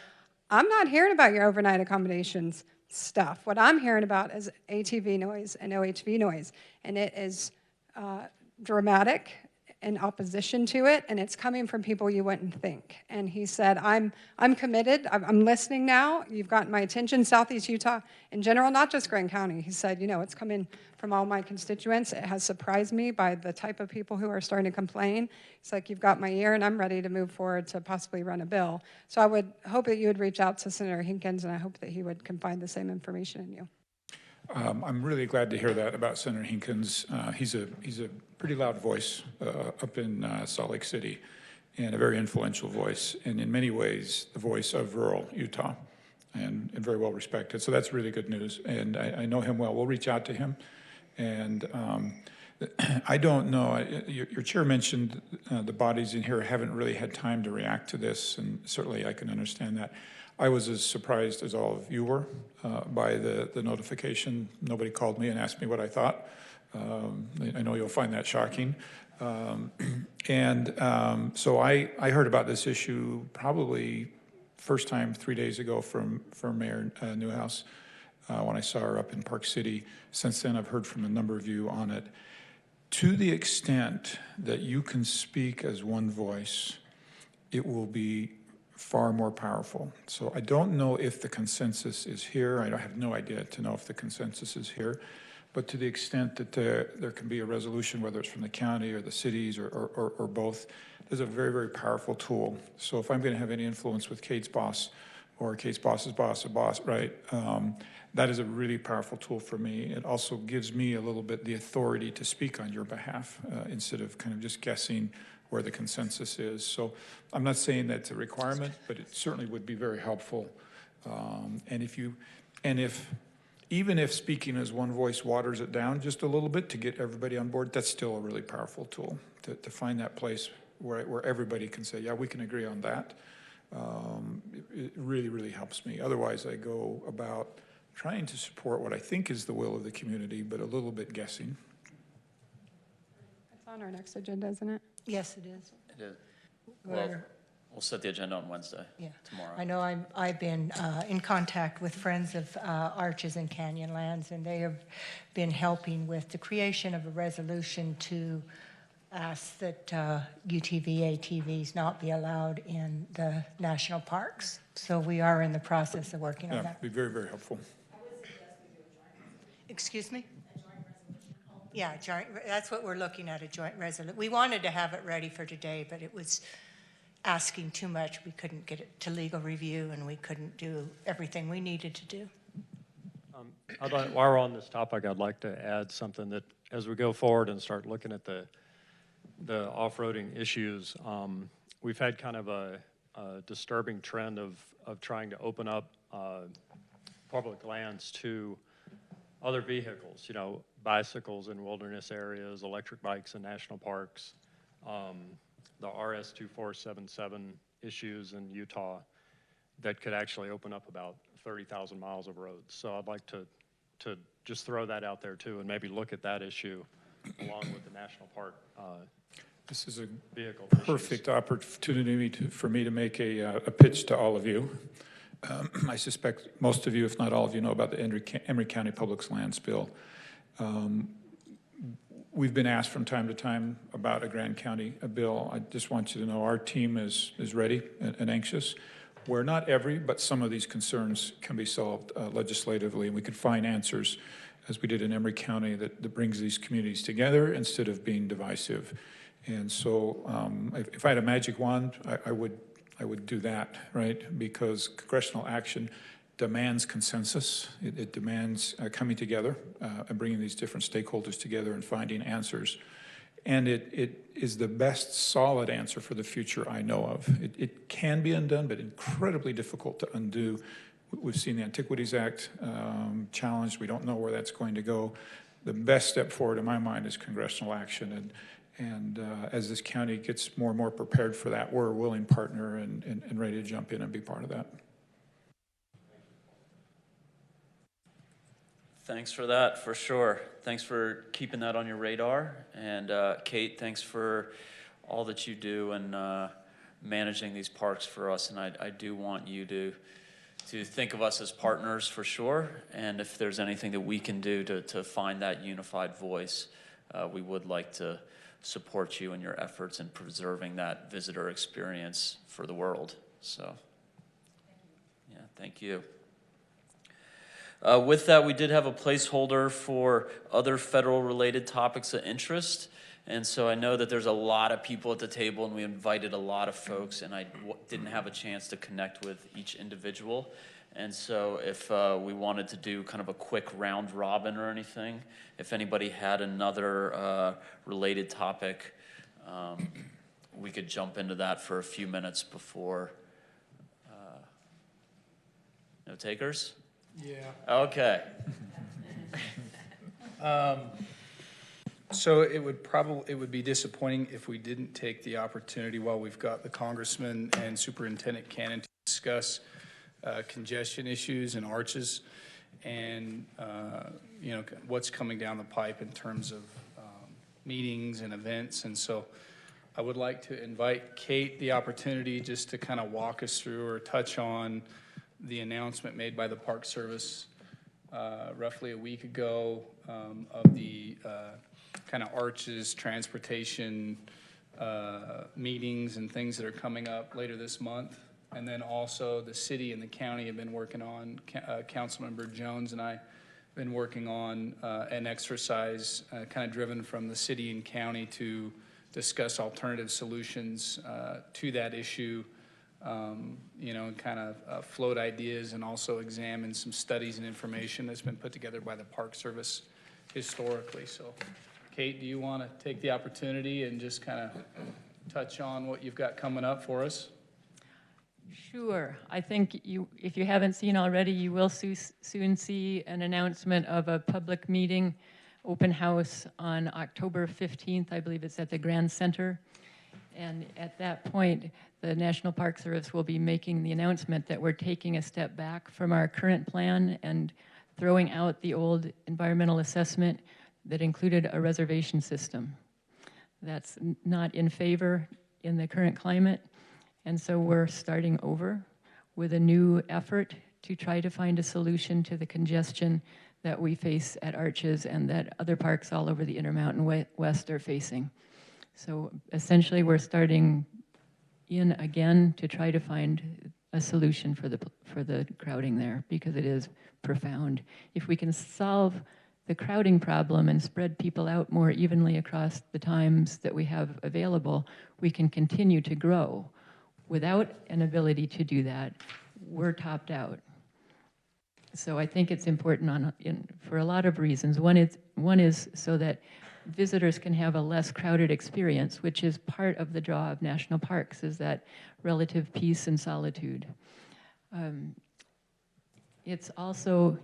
I'm not hearing about your overnight accommodations stuff. What I'm hearing about is ATV noise and OHV noise, and it is dramatic in opposition to it, and it's coming from people you wouldn't think. And he said, I'm committed, I'm listening now, you've gotten my attention, Southeast Utah in general, not just Grand County. He said, you know, it's coming from all my constituents. It has surprised me by the type of people who are starting to complain. It's like, you've got my ear, and I'm ready to move forward to possibly run a bill. So I would hope that you would reach out to Senator Hinkins, and I hope that he would confide the same information in you. I'm really glad to hear that about Senator Hinkins. He's a pretty loud voice up in Salt Lake City, and a very influential voice, and in many ways the voice of rural Utah, and very well respected. So that's really good news, and I know him well. We'll reach out to him, and I don't know. Your chair mentioned the bodies in here haven't really had time to react to this, and certainly I can understand that. I was as surprised as all of you were by the notification. Nobody called me and asked me what I thought. I know you'll find that shocking. So I heard about this issue probably first time 3 days ago from Mayor Newhouse when I saw her up in Park City. Since then, I've heard from a number of you on it. To the extent that you can speak as one voice, it will be far more powerful. So I don't know if the consensus is here. I have no idea to know if the consensus is here. But to the extent that there can be a resolution, whether it's from the county or the cities or both, there's a very, very powerful tool. So if I'm going to have any influence with Kate's boss or Kate's boss's boss, a boss, right, that is a really powerful tool for me. It also gives me a little bit the authority to speak on your behalf instead of kind of just guessing where the consensus is. So I'm not saying that's a requirement, but it certainly would be very helpful. Even if speaking as one voice waters it down just a little bit to get everybody on board, that's still a really powerful tool to find that place where everybody can say, yeah, we can agree on that. It really, really helps me. Otherwise, I go about trying to support what I think is the will of the community, but a little bit guessing. It's on our next agenda, isn't it? Yes, it is. It is. We'll set the agenda on Wednesday, tomorrow. I know I've been in contact with Friends of Arches and Canyonlands, and they have been helping with the creation of a resolution to ask that UTV, ATVs not be allowed in the national parks. So we are in the process of working on Yeah, that. be very, very helpful. Excuse me? Yeah, joint, that's what we're looking at, a joint resolution. We wanted to have it ready for today, but it was asking too much. We couldn't get it to legal review, and we couldn't do everything we needed to do. While we're on this topic, I'd like to add something that as we go forward and start looking at the off-roading issues, we've had kind of a disturbing trend of trying to open up public lands to other vehicles, you know, bicycles in wilderness areas, electric bikes in national parks, the RS-2477 issues in Utah that could actually open up about 30,000 miles of roads. So I'd like to just throw that out there too, and maybe look at that issue along with the national park This is a vehicle perfect opportunity for me to make a pitch to all of you. I suspect most of you, if not all of you, know about the Emory County Public Lands Bill. We've been asked from time to time about a Grand County bill. I just want you to know our team is ready and anxious. Where not every, but some of these concerns can be solved legislatively, and we could find answers, as we did in Emory County, that brings these communities together instead of being divisive. And so if I had a magic wand, I would do that, right? Because congressional action demands consensus. It demands coming together and bringing these different stakeholders together and finding answers. And it is the best solid answer for the future I know of. It can be undone, but incredibly difficult to undo. We've seen the Antiquities Act challenged. We don't know where that's going to go. The best step forward in my mind is congressional action. And as this county gets more and more prepared for that, we're a willing partner and ready to jump in and be part of that. Thanks for that, for sure. Thanks for keeping that on your radar. And Kate, thanks for all that you do and managing these parks for us. And I do want you to think of us as partners for sure. And if there's anything that we can do to find that unified voice, we would like to support you in your efforts in preserving that visitor experience for the world. So, yeah, thank you. With that, we did have a placeholder for other federal-related topics of interest. And so I know that there's a lot of people at the table, and we invited a lot of folks, and I didn't have a chance to connect with each individual. And so if we wanted to do kind of a quick round robin or anything, if anybody had another related topic, we could jump into that for a few minutes before. No takers? Yeah. Okay. So it would be disappointing if we didn't take the opportunity while we've got the Congressman and Superintendent Cannon to discuss congestion issues and arches, and you know, what's coming down the pipe in terms of meetings and events. And so I would like to invite Kate the opportunity just to kind of walk us through or touch on the announcement made by the Park Service roughly a week ago of the kind of arches, transportation meetings and things that are coming up later this month. And then also the city and the county have been working on, Councilmember Jones and I have been working on an exercise kind of driven from the city and county to discuss alternative solutions to that issue. You know, and kind of float ideas and also examine some studies and information that's been put together by the Park Service historically. So, Kate, do you want to take the opportunity and just kind of touch on what you've got coming up for us? Sure. I think if you haven't seen already, you will soon see an announcement of a public meeting, open house on October 15th. I believe it's at the Grand Center. And at that point, the National Park Service will be making the announcement that we're taking a step back from our current plan and throwing out the old environmental assessment that included a reservation system. That's not in favor in the current climate. And so we're starting over with a new effort to try to find a solution to the congestion that we face at Arches and that other parks all over the Intermountain West are facing. So essentially we're starting in again to try to find a solution for the crowding there, because it is profound. If we can solve the crowding problem and spread people out more evenly across the times that we have available, we can continue to grow. Without an ability to do that, we're topped out. So I think it's important for a lot of reasons. One is so that visitors can have a less crowded experience, which is part of the draw of national parks, is that relative peace and solitude. It's also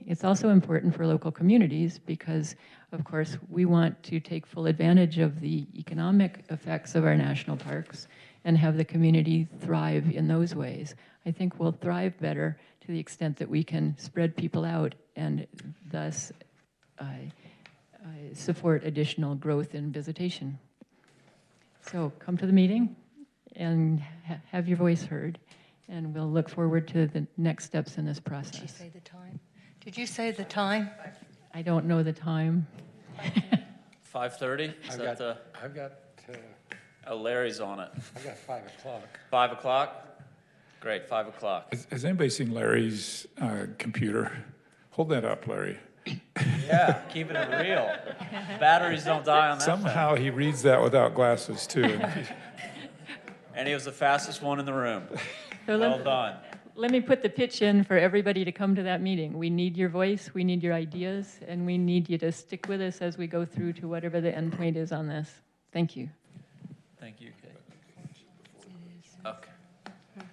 important for local communities because, of course, we want to take full advantage of the economic effects of our national parks and have the community thrive in those ways. I think we'll thrive better to the extent that we can spread people out and thus support additional growth in visitation. So come to the meeting and have your voice heard, and we'll look forward to the next steps in this process. Did you say the time? Did you say the time? I don't know the time. 5:30? I've got Oh, Larry's on it. I've got 5 o'clock. 5 o'clock? Great, 5 o'clock. Has anybody seen Larry's computer? Hold that up, Larry. Yeah, keeping it real. Batteries don't die on that Somehow he reads that without glasses, too. And he was the fastest one in the room. So Well done. Let me put the pitch in for everybody to come to that meeting. We need your voice, we need your ideas, and we need you to stick with us as we go through to whatever the end point is on this. Thank you. Thank you, Kate. Okay.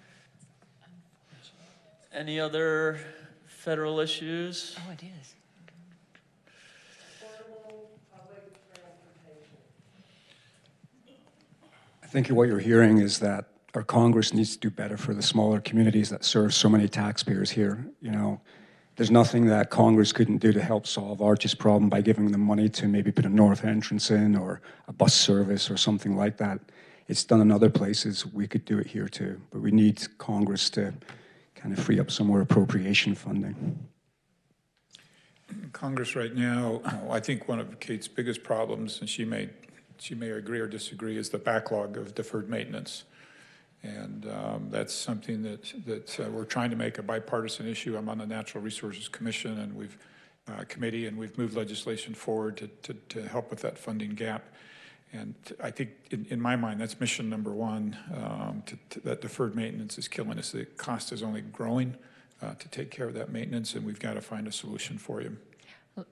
Any other federal issues? Oh, it is. I think what you're hearing is that our Congress needs to do better for the smaller communities that serve so many taxpayers here. You know, there's nothing that Congress couldn't do to help solve Arches' problem by giving them money to maybe put a north entrance in or a bus service or something like that. It's done in other places. We could do it here too, but we need Congress to kind of free up some more appropriation funding. Congress right now, I think one of Kate's biggest problems, and she may agree or disagree, is the backlog of deferred maintenance. And that's something that we're trying to make a bipartisan issue. I'm on the Natural Resources Commission and we've moved legislation forward to help with that funding gap. And I think in my mind, that's mission number one, that deferred maintenance is killing us. The cost is only growing to take care of that maintenance, and we've got to find a solution for you.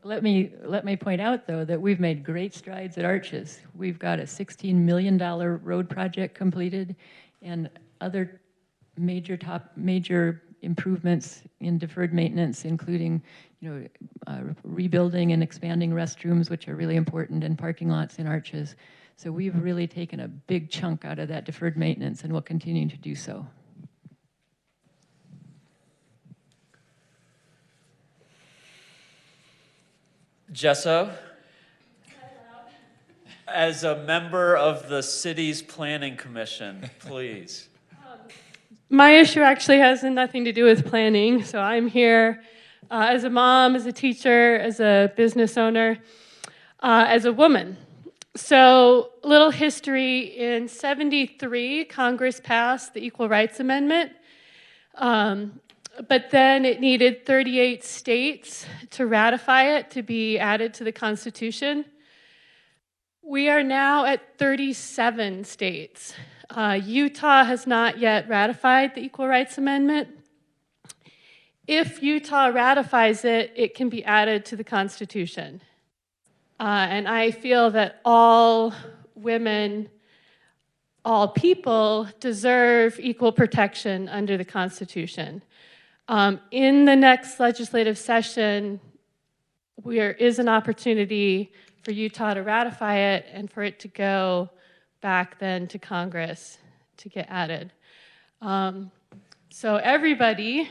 Let me point out, though, that we've made great strides at Arches. We've got a $16 million road project completed and other major improvements in deferred maintenance, including rebuilding and expanding restrooms, which are really important, and parking lots in Arches. So we've really taken a big chunk out of that deferred maintenance, and we'll continue to do so. Jesso, as a member of the city's planning commission, please. My issue actually has nothing to do with planning, so I'm here as a mom, as a teacher, as a business owner, as a woman. So, a little history. In '73, Congress passed the Equal Rights Amendment, but then it needed 38 states to ratify it to be added to the Constitution. We are now at 37 states. Utah has not yet ratified the Equal Rights Amendment. If Utah ratifies it, it can be added to the Constitution. And I feel that all women, all people deserve equal protection under the Constitution. In the next legislative session, there is an opportunity for Utah to ratify it and for it to go back then to Congress to get added. So everybody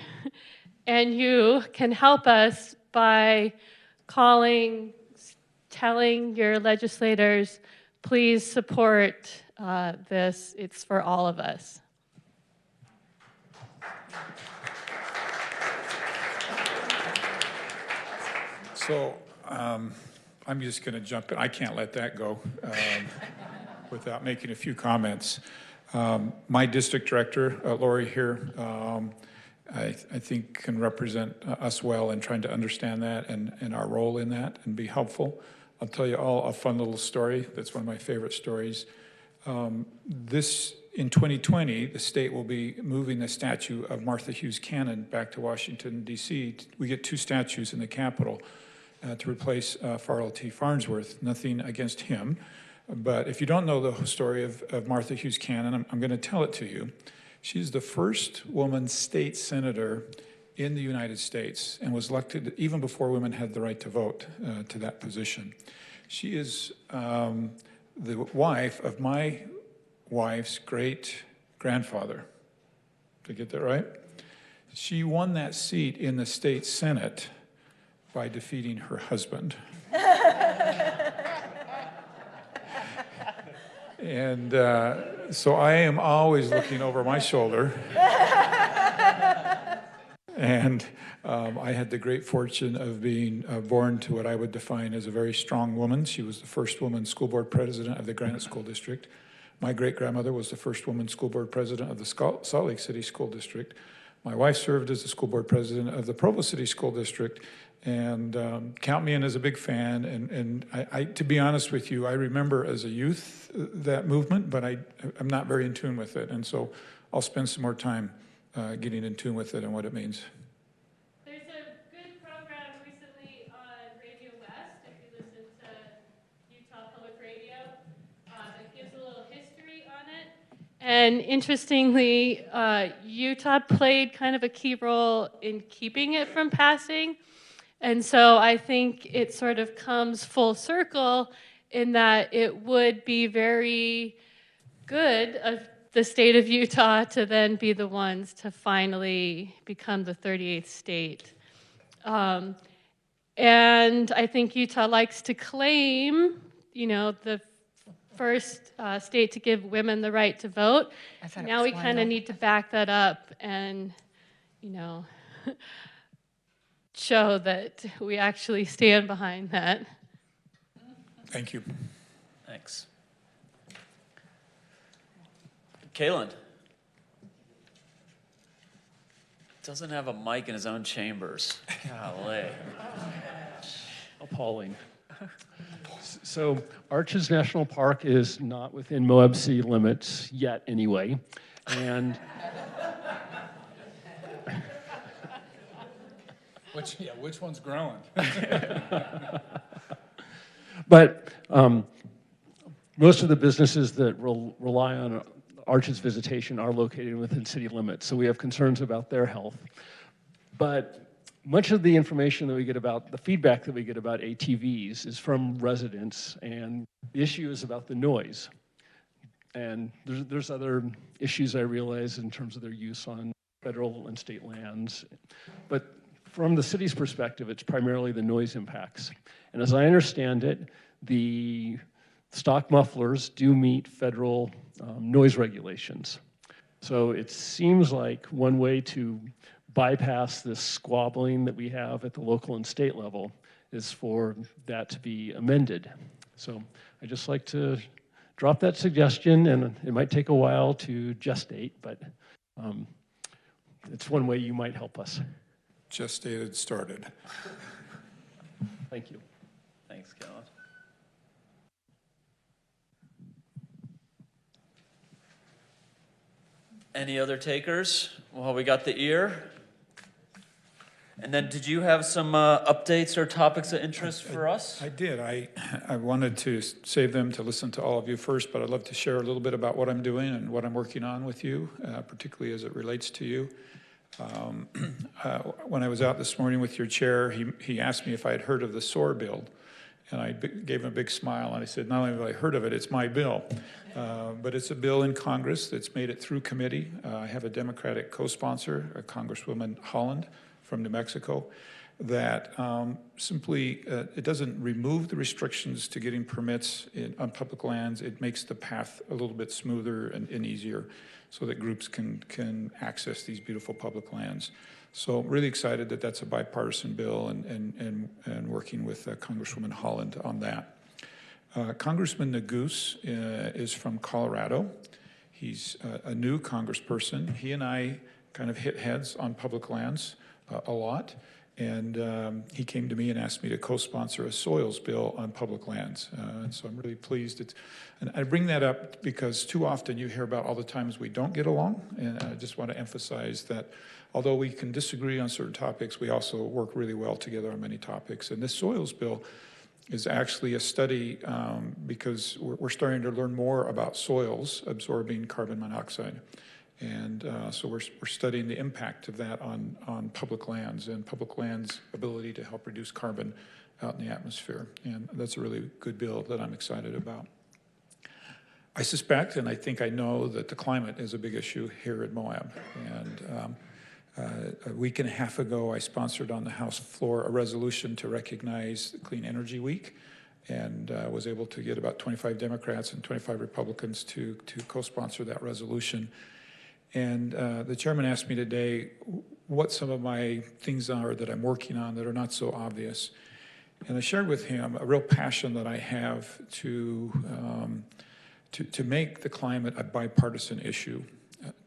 and you can help us by calling, telling your legislators, please support this. It's for all of us. So I'm just going to jump in. I can't let that go without making a few comments. My district director, Lori here, I think can represent us well in trying to understand that and our role in that and be helpful. I'll tell you all a fun little story. That's one of my favorite stories. In 2020, the state will be moving the statue of Martha Hughes Cannon back to Washington, D.C. We get 2 statues in the Capitol to replace Farrell T. Farnsworth. Nothing against him. But if you don't know the story of Martha Hughes Cannon, I'm going to tell it to you. She's the first woman state senator in the United States and was elected even before women had the right to vote to that position. She is the wife of my wife's great-grandfather. Did I get that right? She won that seat in the state Senate by defeating her husband. And so I am always looking over my shoulder. And I had the great fortune of being born to what I would define as a very strong woman. She was the first woman school board president of the Granite School District. My great-grandmother was the first woman school board president of the Salt Lake City School District. My wife served as the school board president of the Provo City School District. And count me in as a big fan. And I, to be honest with you, I remember as a youth that movement, but I'm not very in tune with it. And so I'll spend some more time getting in tune with it and what it means. There's a good program recently on Radio West, if you listen to Utah Public Radio, that gives a little history on it. And interestingly, Utah played kind of a key role in keeping it from passing. And so I think it sort of comes full circle in that it would be very good of the state of Utah to then be the ones to finally become the 38th state. And I think Utah likes to claim, you know, the first state to give women the right to vote. Now we kind of need to back that up and, you know, show that we actually stand behind that. Thank you. Thanks. Kalen doesn't have a mic in his own chambers. Golly. Appalling. So Arches National Park is not within Moab city limits yet anyway. And which one's growing? But most of the businesses that rely on Arches visitation are located within city limits, so we have concerns about their health. But much of the information that we get about, the feedback that we get about ATVs is from residents, and the issue is about the noise. And there's other issues I realize in terms of their use on federal and state lands. But from the city's perspective, it's primarily the noise impacts. And as I understand it, the stock mufflers do meet federal noise regulations. So it seems like one way to bypass this squabbling that we have at the local and state level is for that to be amended. So I just like to drop that suggestion, and it might take a while to gestate, but it's one way you might help us. Gestated started. Thank you. Thanks, Kellen. Any other takers? Well, we got the ear. And then did you have some updates or topics of interest for us? I did. I wanted to save them to listen to all of you first, but I'd love to share a little bit about what I'm doing and what I'm working on with you, particularly as it relates to you. When I was out this morning with your chair, he asked me if I had heard of the SOAR bill. And I gave him a big smile, and I said, not only have I heard of it, it's my bill. But it's a bill in Congress that's made it through committee. I have a Democratic co-sponsor, Congresswoman Holland from New Mexico. that simply it doesn't remove the restrictions to getting permits on public lands. It makes the path a little bit smoother and easier so that groups can access these beautiful public lands. So really excited that that's a bipartisan bill and working with Congresswoman Holland on that. Congressman Nagoose is from Colorado. He's a new congressperson. He and I kind of hit heads on public lands a lot. And he came to me and asked me to co-sponsor a soils bill on public lands. And so I'm really pleased. And I bring that up because too often you hear about all the times we don't get along. And I just want to emphasize that although we can disagree on certain topics, we also work really well together on many topics. And this soils bill is actually a study because we're starting to learn more about soils absorbing carbon monoxide. And so we're studying the impact of that on public lands and public lands' ability to help reduce carbon out in the atmosphere. And that's a really good bill that I'm excited about. I suspect, and I think I know, that the climate is a big issue here at Moab. And a week and a half ago, I sponsored on the House floor a resolution to recognize Clean Energy Week, and was able to get about 25 Democrats and 25 Republicans to co-sponsor that resolution. And the chairman asked me today what some of my things are that I'm working on that are not so obvious. And I shared with him a real passion that I have to make the climate a bipartisan issue.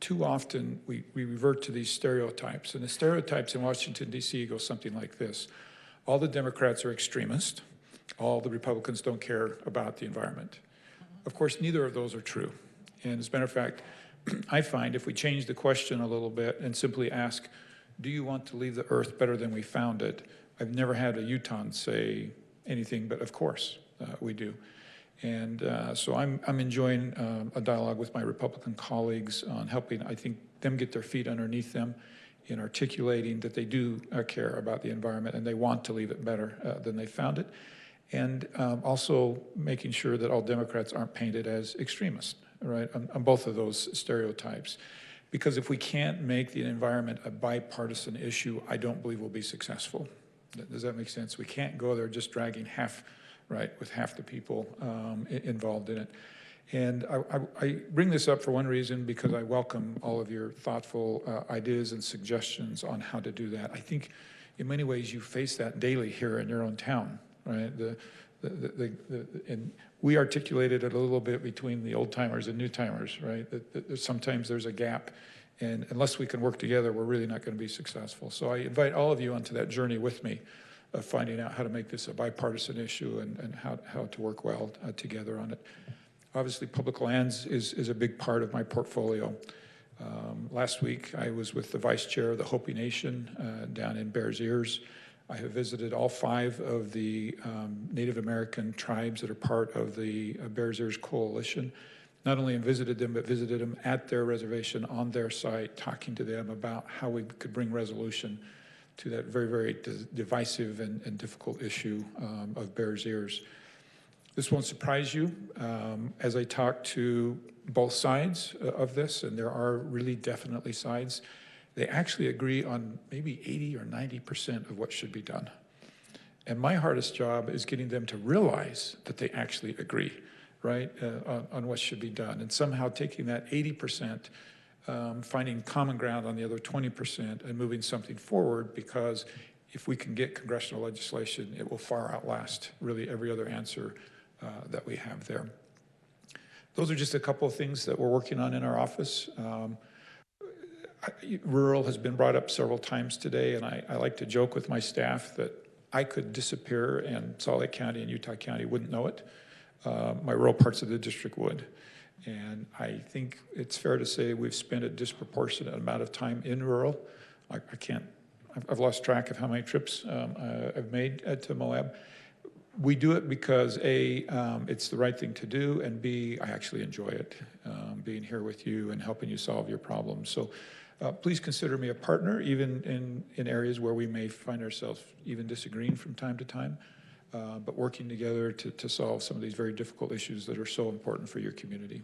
Too often we revert to these stereotypes, and the stereotypes in Washington, D.C. go something like this. All the Democrats are extremists. All the Republicans don't care about the environment. Of course, neither of those are true. And as a matter of fact, I find if we change the question a little bit and simply ask, do you want to leave the earth better than we found it? I've never had a Utahn say anything but of course we do. And so I'm enjoying a dialogue with my Republican colleagues on helping, I think, them get their feet underneath them in articulating that they do care about the environment and they want to leave it better than they found it. And also making sure that all Democrats aren't painted as extremists. Right, on both of those stereotypes. Because if we can't make the environment a bipartisan issue, I don't believe we'll be successful. Does that make sense? We can't go there just dragging half, right, with half the people involved in it. And I bring this up for one reason, because I welcome all of your thoughtful ideas and suggestions on how to do that. I think in many ways you face that daily here in your own town, right? And we articulated it a little bit between the old timers and new timers, right? That sometimes there's a gap, and unless we can work together, we're really not going to be successful. So I invite all of you onto that journey with me of finding out how to make this a bipartisan issue and how to work well together on it. Obviously, public lands is a big part of my portfolio. Last week, I was with the vice chair of the Hopi Nation down in Bears Ears. I have visited all 5 of the Native American tribes that are part of the Bears Ears Coalition. Not only visited them, but visited them at their reservation on their site, talking to them about how we could bring resolution to that very, very divisive and difficult issue of Bears Ears. This won't surprise you as I talk to both sides of this, and there are really definitely sides. They actually agree on maybe 80 or 90% of what should be done. And my hardest job is getting them to realize that they actually agree, right, on what should be done. And somehow taking that 80%, finding common ground on the other 20% and moving something forward, because if we can get congressional legislation, it will far outlast really every other answer that we have there. Those are just a couple of things that we're working on in our office. Rural has been brought up several times today, and I like to joke with my staff that I could disappear and Salt Lake County and Utah County wouldn't know it. My rural parts of the district would. And I think it's fair to say we've spent a disproportionate amount of time in rural. I've lost track of how many trips I've made to Moab. We do it because A, it's the right thing to do, and B, I actually enjoy it, being here with you and helping you solve your problems. So please consider me a partner, even in areas where we may find ourselves even disagreeing from time to time, but working together to solve some of these very difficult issues that are so important for your community.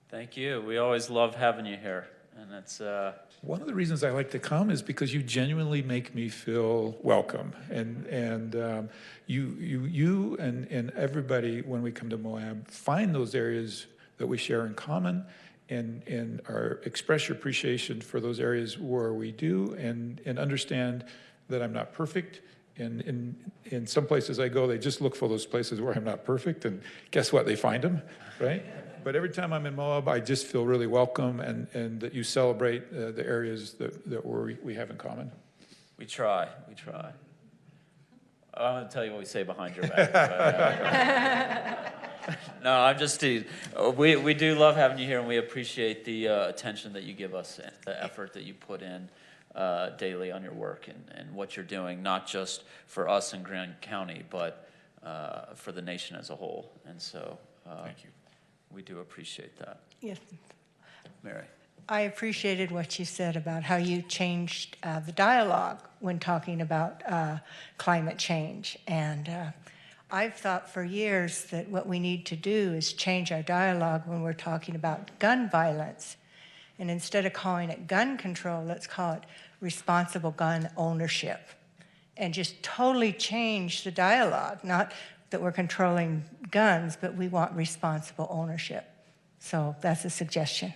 Thank you. We always love having you here. And it's, One of the reasons I like to come is because you genuinely make me feel welcome, and you and everybody, when we come to Moab, find those areas that we share in common, and express your appreciation for those areas where we do, and understand that I'm not perfect. And in some places I go, they just look for those places where I'm not perfect, and guess what? They find them, right? But every time I'm in Moab, I just feel really welcome, and that you celebrate the areas that we have in common. we try. I'm going to tell you what we say behind your back. No, I'm just teasing. We do love having you here, and we appreciate the attention that you give us, and the effort that you put in daily on your work and what you're doing, not just for us in Grand County, but for the nation as a whole. And so thank you. We do appreciate that. Yes. Mary. I appreciated what you said about how you changed the dialogue when talking about climate change. And I've thought for years that what we need to do is change our dialogue when we're talking about gun violence. And instead of calling it gun control, let's call it responsible gun ownership. And just totally change the dialogue. Not that we're controlling guns, but we want responsible ownership. So that's a suggestion.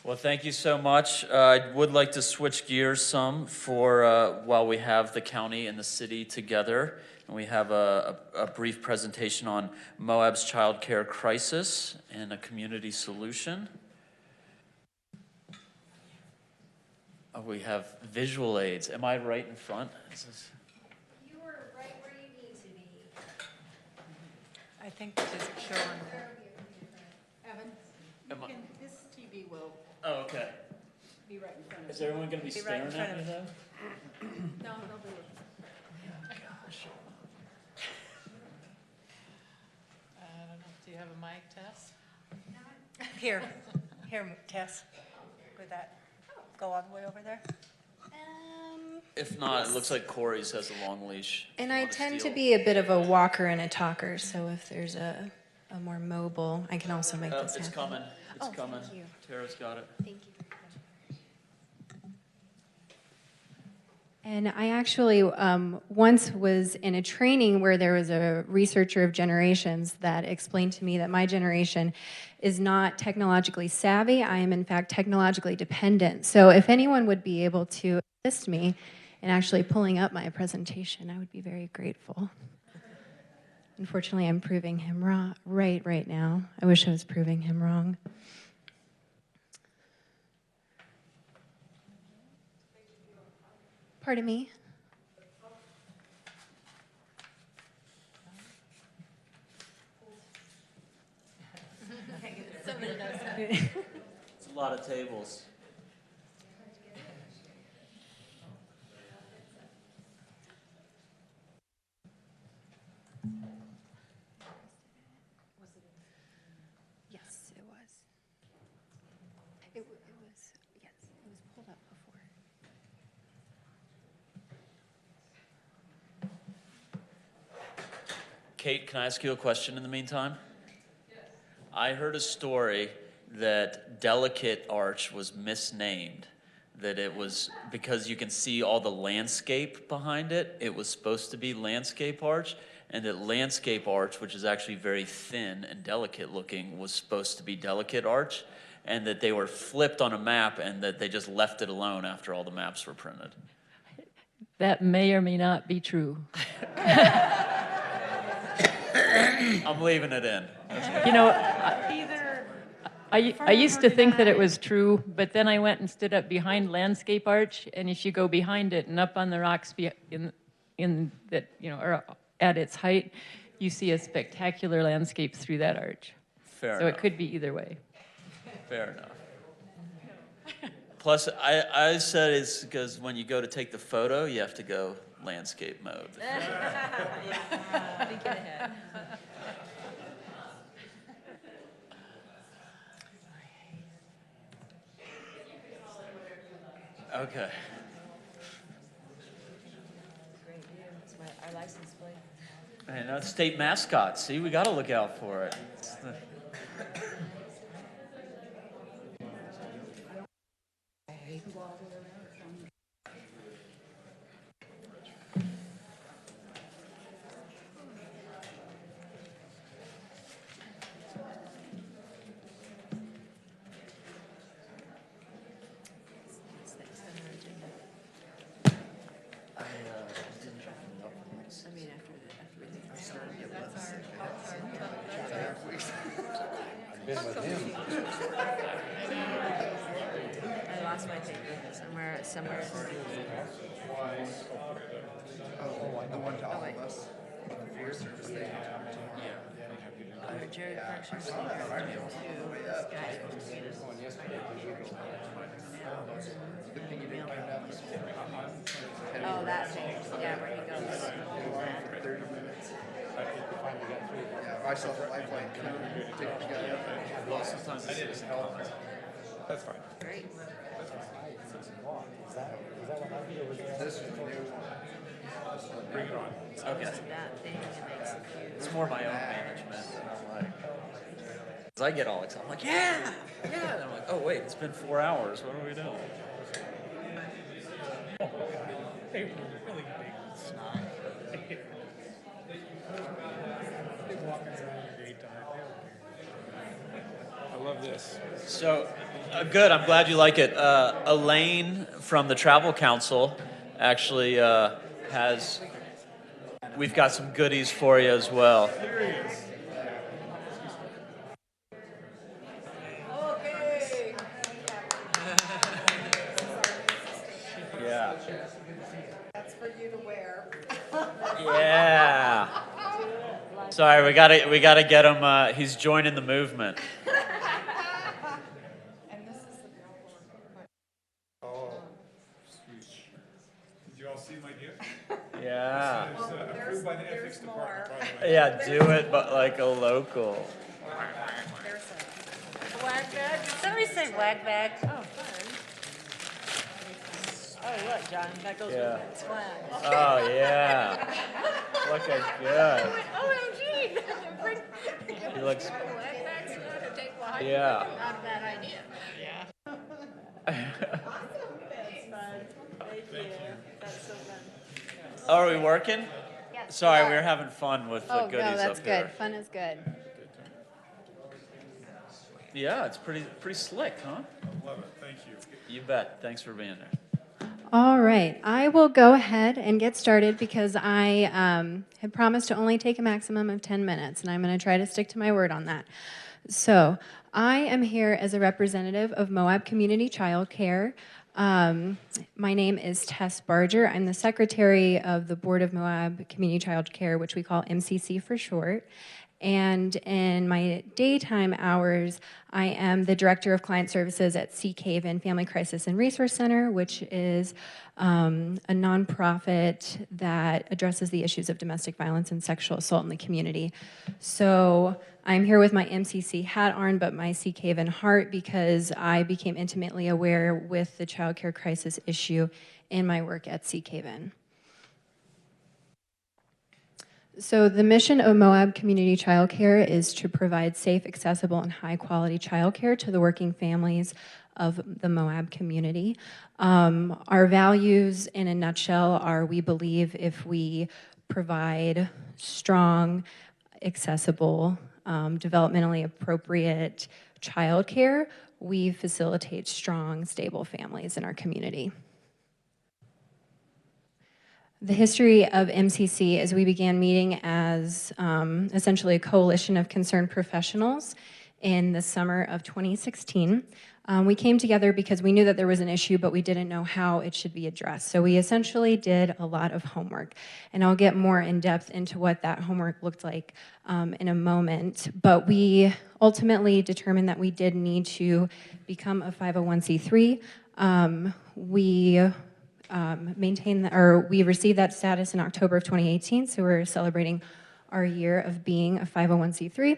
Well, thank you so much. I would like to switch gears some for while we have the county and the city together. And we have a brief presentation on Moab's child care crisis and a community solution. Oh, we have visual aids. Am I right in front? You were right where you need to be. I think this is showing. Evan, this TV will Oh, okay. be right in front of you. Is everyone going to be staring right in front at me, of though? No, they'll be looking. Gosh. I don't know, do you have a mic, Tess? Here, Tess. Would that go all the way over there? If not, it looks like Corey's has a long leash. And I tend to be a bit of a walker and a talker, so if there's a more mobile, I can also make this It's happen. coming. It's coming. Thank you. Tara's got it. Thank you. And I actually once was in a training where there was a researcher of generations that explained to me that my generation is not technologically savvy. I am, in fact, technologically dependent. So if anyone would be able to assist me in actually pulling up my presentation, I would be very grateful. Unfortunately, I'm proving him right now. I wish I was proving him wrong. Pardon me? It's a lot of tables. Yes, it was. It was, yes, it was pulled up before. Kate, can I ask you a question in the meantime? Yes. I heard a story that Delicate Arch was misnamed, that it was because you can see all the landscape behind it, it was supposed to be Landscape Arch, and that Landscape Arch, which is actually very thin and delicate looking, was supposed to be Delicate Arch, and that they were flipped on a map and that they just left it alone after all the maps were printed. That may or may not be true. I'm leaving it in. You know, I used to think that it was true, but then I went and stood up behind Landscape Arch, and if you go behind it and up on the rocks in that, you know, or at its height, you see a spectacular landscape through that arch. Fair so enough. It could be either way. Fair enough. Plus, I said it's because when you go to take the photo, you have to go landscape mode. Thinking ahead. Okay. Our license plate. And that's state mascot. See, we got to look out for it. I lost my paper somewhere. The one to all of us. Jared Parksher's this guy. Oh, that thing. Yeah, where he goes. 30 minutes. Yeah, I saw the lifeline come, take the guy up. Well, sometimes I didn't help. That's fine. Great. This is new. Bring it on. Okay. That thing makes it cute. It's more my own management. And I'm like, 'cause I get all excited. I'm like, yeah. And I'm like, oh wait, it's been 4 hours. What are we doing? They were really big snot. They walking around in the daytime. I love this. So, good. I'm glad you like it. Elaine from the Travel Council actually has. We've got some goodies for you as well. Yeah. That's for you to wear. Yeah. Sorry, we gotta get him. He's joining the movement. Did you all see my gift? Yeah. This is approved by the ethics department, by the way. Yeah, do it, but like a local. Wag bag? Did somebody say wag bag? Oh, fun. Oh, look, John, that goes Yeah. with its flag. Oh yeah. Looking good. OMG. He looks. Wag bags to take behind. Yeah. Not a bad idea. Yeah. That's fun. Thank you. That's so fun. Oh, are we working? Yes, Sorry, we we are. were having fun with the Oh, goodies no, that's up good. here. Fun is good. Yeah, it's pretty slick, huh? I love it. Thank you. You bet. Thanks for being there. All right, I will go ahead and get started because I had promised to only take a maximum of 10 minutes, and I'm going to try to stick to my word on that. So, I am here as a representative of Moab Community Child Care. My name is Tess Barger. I'm the secretary of the Board of Moab Community Child Care, which we call MCC for short. And in my daytime hours, I am the Director of Client Services at Sea Haven Family Crisis and Resource Center, which is a nonprofit that addresses the issues of domestic violence and sexual assault in the community. So I'm here with my MCC hat on, but my Sea Haven heart, because I became intimately aware with the child care crisis issue in my work at Sea Haven. So the mission of Moab Community Child Care is to provide safe, accessible, and high-quality child care to the working families of the Moab community. Our values, in a nutshell, are we believe if we provide strong, accessible, developmentally appropriate child care, we facilitate strong, stable families in our community. The history of MCC is we began meeting as essentially a coalition of concerned professionals in the summer of 2016. We came together because we knew that there was an issue, but we didn't know how it should be addressed. So we essentially did a lot of homework, and I'll get more in depth into what that homework looked like in a moment. But we ultimately determined that we did need to become a 501c3. We received that status in October of 2018, so we're celebrating our year of being a 501c3.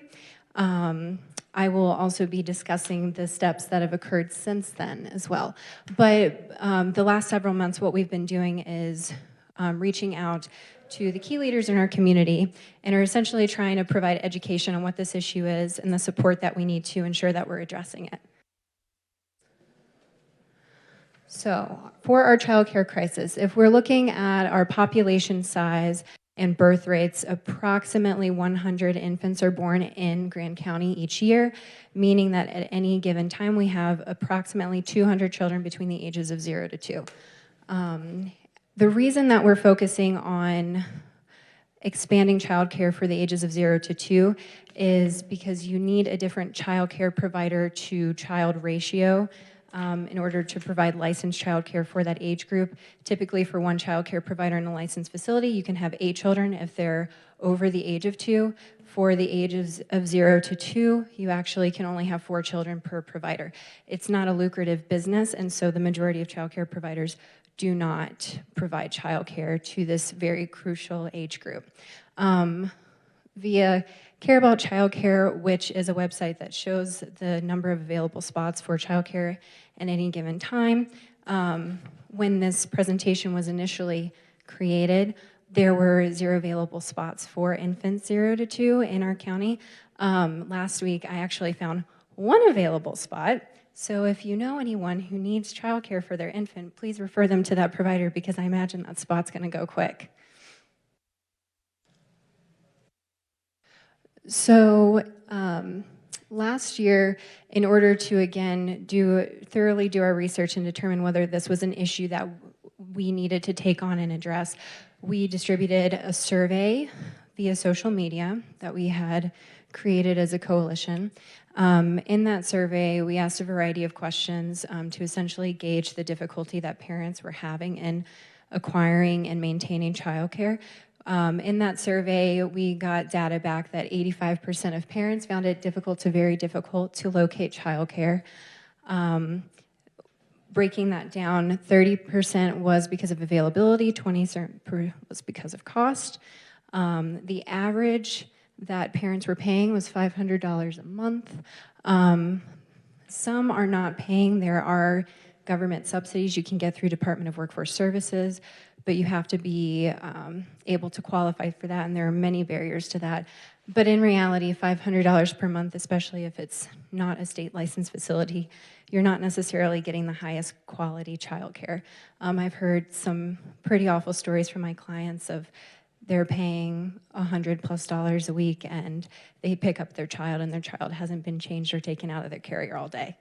I will also be discussing the steps that have occurred since then as well. But the last several months, what we've been doing is reaching out to the key leaders in our community and are essentially trying to provide education on what this issue is and the support that we need to ensure that we're addressing it. So, for our childcare crisis, if we're looking at our population size and birth rates, approximately 100 infants are born in Grand County each year, meaning that at any given time we have approximately 200 children between the ages of 0 to 2. The reason that we're focusing on expanding childcare for the ages of 0 to 2 is because you need a different childcare provider to child ratio in order to provide licensed childcare for that age group. Typically for one childcare provider in a licensed facility, you can have 8 children if they're over the age of 2. For the ages of 0 to 2, you actually can only have 4 children per provider. It's not a lucrative business, and so the majority of childcare providers do not provide childcare to this very crucial age group. Via Care About Childcare, which is a website that shows the number of available spots for childcare at any given time, when this presentation was initially created, there were 0 available spots for infants 0 to 2 in our county. Last week, I actually found 1 available spot. So if you know anyone who needs childcare for their infant, please refer them to that provider because I imagine that spot's going to go quick. So last year, in order to again thoroughly do our research and determine whether this was an issue that we needed to take on and address, we distributed a survey via social media that we had created as a coalition. In that survey, we asked a variety of questions to essentially gauge the difficulty that parents were having in acquiring and maintaining childcare. In that survey, we got data back that 85% of parents found it difficult to very difficult to locate childcare. Breaking that down, 30% was because of availability, 20% was because of cost. The average that parents were paying was $500 a month. Some are not paying. There are government subsidies you can get through Department of Workforce Services, but you have to be able to qualify for that, and there are many barriers to that. But in reality, $500 per month, especially if it's not a state licensed facility, you're not necessarily getting the highest quality childcare. I've heard some pretty awful stories from my clients of they're paying $100+ a week and they pick up their child and their child hasn't been changed or taken out of their carrier all day.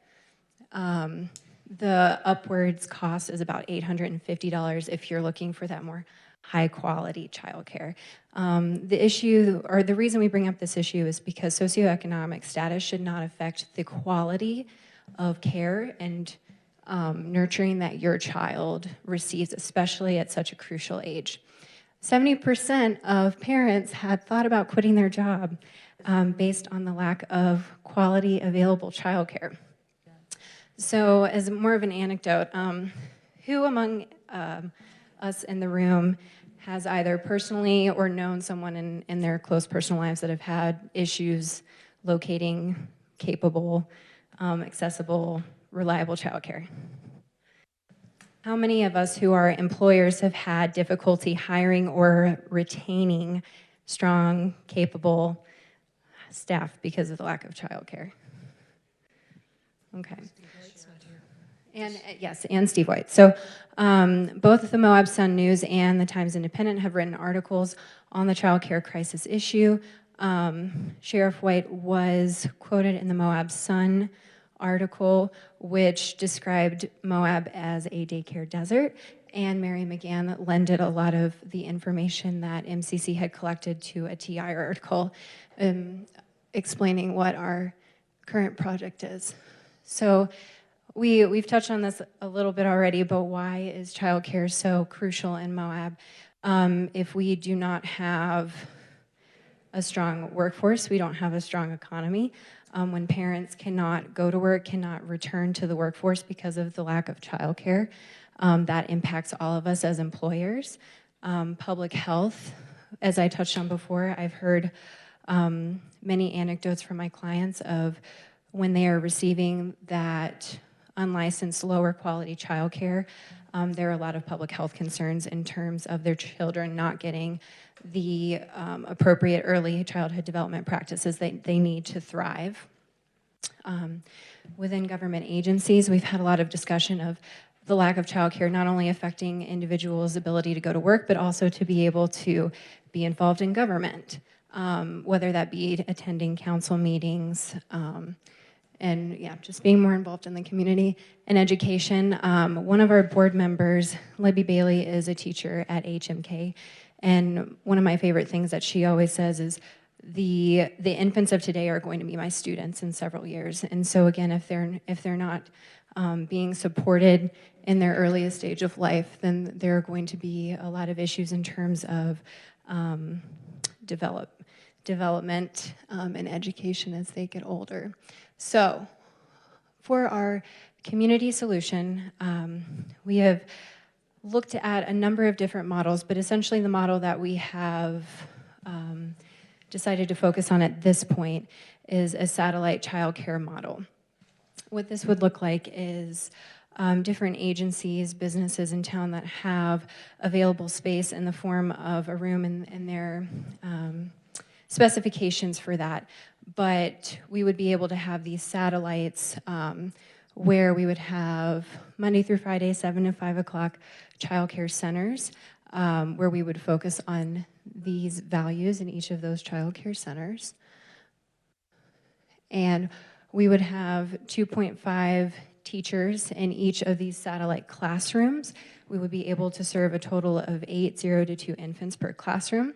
The upwards cost is about $850 if you're looking for that more high quality childcare. The issue, or the reason we bring up this issue is because socioeconomic status should not affect the quality of care and nurturing that your child receives, especially at such a crucial age. 70% of parents had thought about quitting their job based on the lack of quality available childcare. So as more of an anecdote, who among us in the room has either personally or known someone in their close personal lives that have had issues locating capable, accessible, reliable childcare? How many of us who are employers have had difficulty hiring or retaining strong, capable staff because of the lack of childcare? Okay. And yes, and Steve White. So both the Moab Sun News and the Times Independent have written articles on the child care crisis issue. Sheriff White was quoted in the Moab Sun article, which described Moab as a daycare desert, and Mary McGann lended a lot of the information that MCC had collected to a TI article explaining what our current project is. So we've touched on this a little bit already, but why is childcare so crucial in Moab? If we do not have a strong workforce, we don't have a strong economy. When parents cannot go to work, cannot return to the workforce because of the lack of childcare, that impacts all of us as employers. Public health, as I touched on before, I've heard many anecdotes from my clients of when they are receiving that unlicensed, lower quality childcare, there are a lot of public health concerns in terms of their children not getting the appropriate early childhood development practices they need to thrive. Within government agencies, we've had a lot of discussion of the lack of childcare not only affecting individuals' ability to go to work, but also to be able to be involved in government, whether that be attending council meetings, and yeah, just being more involved in the community and education. One of our board members, Libby Bailey, is a teacher at HMK, and one of my favorite things that she always says is, the infants of today are going to be my students in several years. And so again, if they're not being supported in their earliest stage of life, then there are going to be a lot of issues in terms of development and education as they get older. So for our community solution, we have looked at a number of different models, but essentially the model that we have decided to focus on at this point is a satellite childcare model. What this would look like is different agencies, businesses in town that have available space in the form of a room and their specifications for that. But we would be able to have these satellites where we would have Monday through Friday, 7 to 5 o'clock childcare centers, where we would focus on these values in each of those childcare centers. And we would have 2.5 teachers in each of these satellite classrooms. We would be able to serve a total of 8 0 to 2 infants per classroom.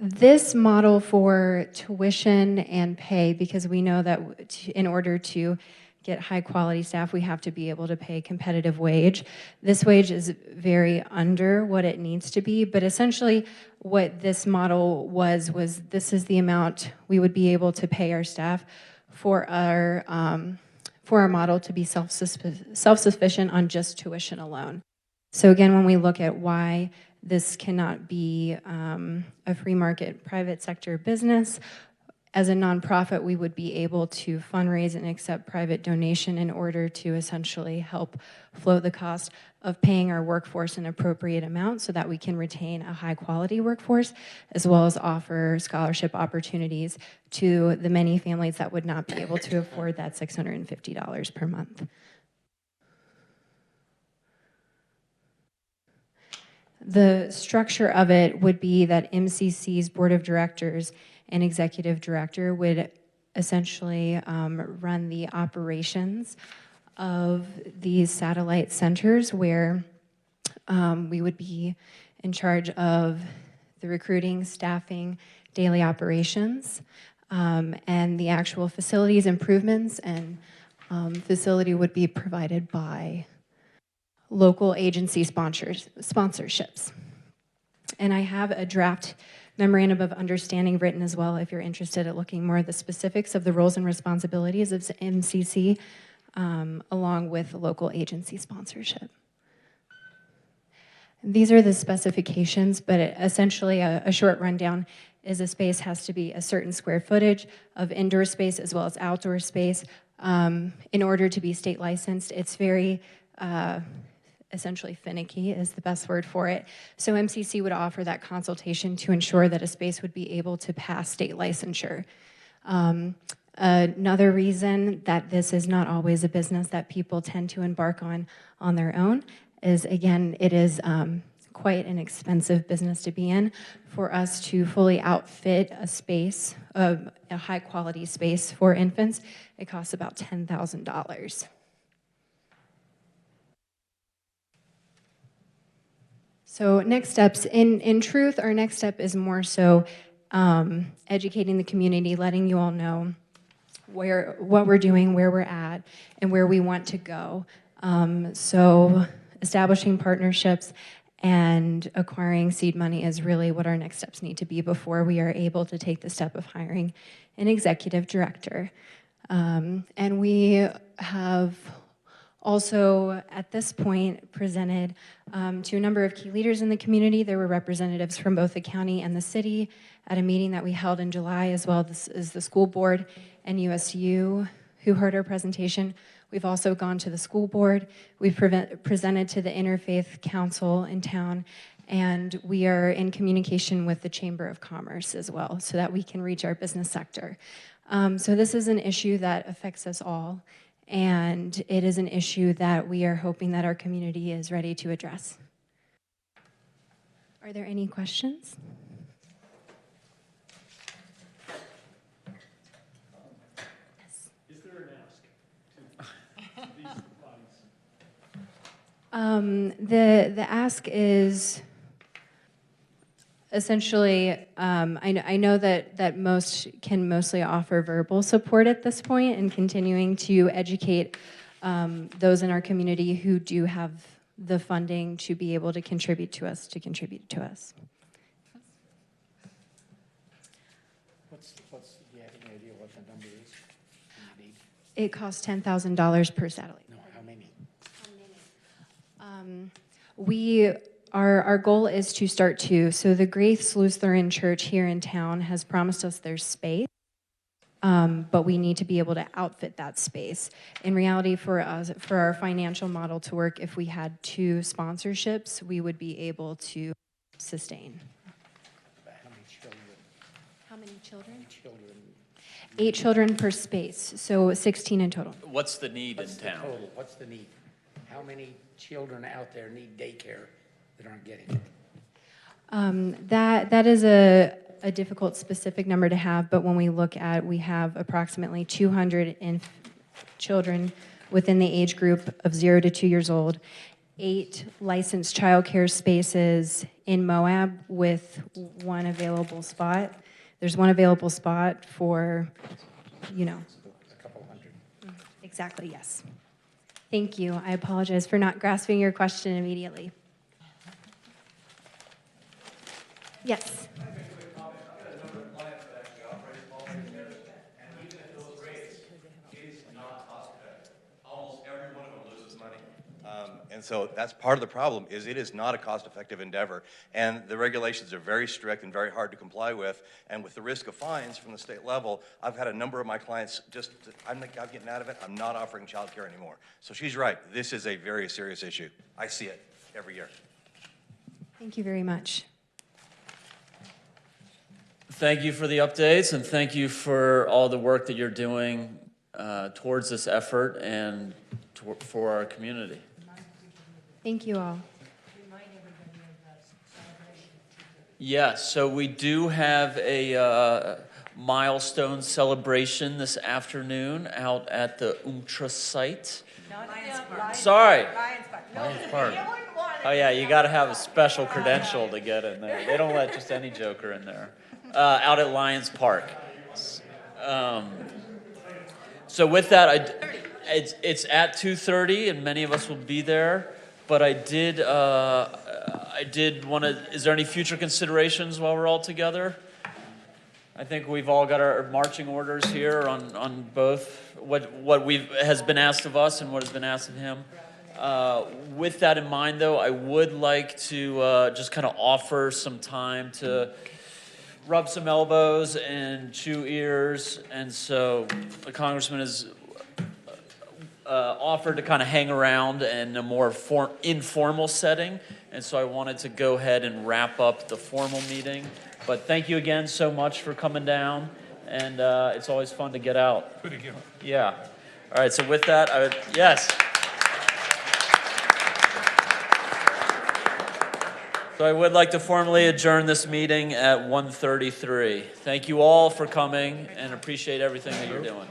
This model for tuition and pay, because we know that in order to get high quality staff, we have to be able to pay competitive wage. This wage is very under what it needs to be, but essentially what this model was this is the amount we would be able to pay our staff for our model to be self-sufficient on just tuition alone. So again, when we look at why this cannot be a free market private sector business, as a nonprofit, we would be able to fundraise and accept private donation in order to essentially help float the cost of paying our workforce an appropriate amount so that we can retain a high quality workforce, as well as offer scholarship opportunities to the many families that would not be able to afford that $650 per month. The structure of it would be that MCC's board of directors and executive director would essentially run the operations of these satellite centers, where we would be in charge of the recruiting, staffing, daily operations, and the actual facilities improvements and facility would be provided by local agency sponsorships. And I have a draft memorandum of understanding written as well if you're interested at looking more at the specifics of the roles and responsibilities of MCC along with local agency sponsorship. These are the specifications, but essentially a short rundown is a space has to be a certain square footage of indoor space as well as outdoor space. In order to be state licensed, it's very essentially finicky is the best word for it. So MCC would offer that consultation to ensure that a space would be able to pass state licensure. Another reason that this is not always a business that people tend to embark on their own is, again, it is quite an expensive business to be in. For us to fully outfit a space, a high quality space for infants, it costs about $10,000. So next steps, in truth, our next step is more so educating the community, letting you all know what we're doing, where we're at, and where we want to go. So establishing partnerships and acquiring seed money is really what our next steps need to be before we are able to take the step of hiring an executive director. And we have also, at this point, presented to a number of key leaders in the community. There were representatives from both the county and the city at a meeting that we held in July, as well as the school board and USU who heard our presentation. We've also gone to the school board. We've presented to the Interfaith Council in town, and we are in communication with the Chamber of Commerce as well so that we can reach our business sector. So this is an issue that affects us all, and it is an issue that we are hoping that our community is ready to address. Are there any questions? Is there an ask to these funds? The ask is essentially, I know that most can mostly offer verbal support at this point, and continuing to educate those in our community who do have the funding to be able to contribute to us. Do you have any idea what the number is? You need? It costs $10,000 per satellite. No, how many? Our goal is to start 2. So the Grace Lutheran Church here in town has promised us their space, but we need to be able to outfit that space. In reality, for us, for our financial model to work, if we had 2 sponsorships, we would be able to sustain. How many children? How many children? Children. 8 children per space, so 16 in total. What's the need What's in the town? total? What's the need? How many children out there need daycare that aren't getting it? That is a difficult specific number to have, but when we look at, we have approximately 200 children within the age group of 0 to 2 years old, 8 licensed childcare spaces in Moab with 1 available spot. There's 1 available spot for, A couple hundred. Exactly, yes. Thank you. I apologize for not grasping your question immediately. Yes. And so that's part of the problem, is it is not a cost-effective endeavor. And the regulations are very strict and very hard to comply with. And with the risk of fines from the state level, I've had a number of my clients I'm getting out of it. I'm not offering child care anymore. So she's right. This is a very serious issue. I see it every year. Thank you very much. Thank you for the updates, and thank you for all the work that you're doing towards this effort and for our community. Thank you all. Yes, so we do have a milestone celebration this afternoon out at the UMTRA site. Sorry. Lions Park. Oh yeah, you got to have a special credential to get in there. They don't let just any joker in there. Out at Lions Park. So with that, it's at 2:30, and many of us will be there. But I did want to. Is there any future considerations while we're all together? I think we've all got our marching orders here on both what has been asked of us and what has been asked of him. With that in mind, though, I would like to just kind of offer some time to rub some elbows and chew ears, and so the congressman has offered to kind of hang around in a more informal setting, and so I wanted to go ahead and wrap up the formal meeting. But thank you again so much for coming down, and it's always fun to get out. Good to go. Yeah. All right, so with that, yes. So I would like to formally adjourn this meeting at 1:33. Thank you all for coming and appreciate everything that you're doing.